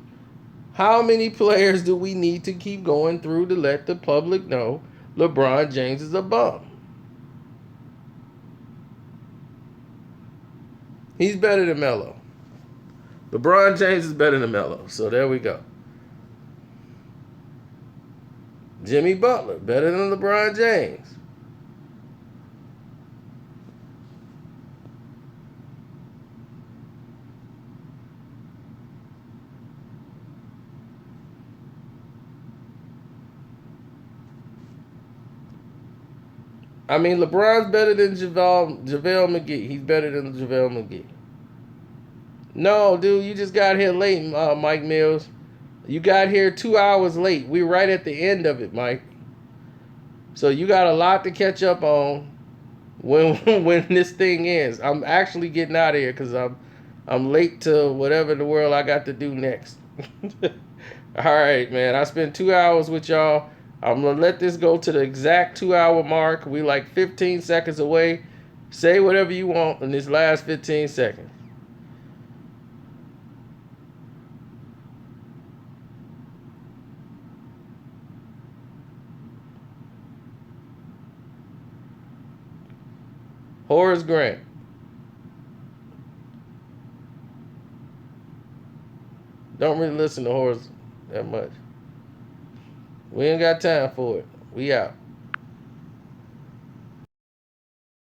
How many players do we need to keep going through to let the public know LeBron James is a bum? He's better than Melo. LeBron James is better than Melo. So there we go. Jimmy Butler, better than LeBron James. I mean, LeBron's better than JaVale McGee. He's better than JaVale McGee. No, dude, you just got here late, Mike Mills. You got here 2 hours late. We're right at the end of it, Mike. So you got a lot to catch up on when this thing ends. I'm actually getting out of here because I'm late to whatever the world I got to do next. All right, man. I spent 2 hours with y'all. I'm going to let this go to the exact 2 hour mark. We like 15 seconds away. Say whatever you want in this last 15 seconds. Horace Grant. Don't really listen to Horace that much. We ain't got time for it. We out.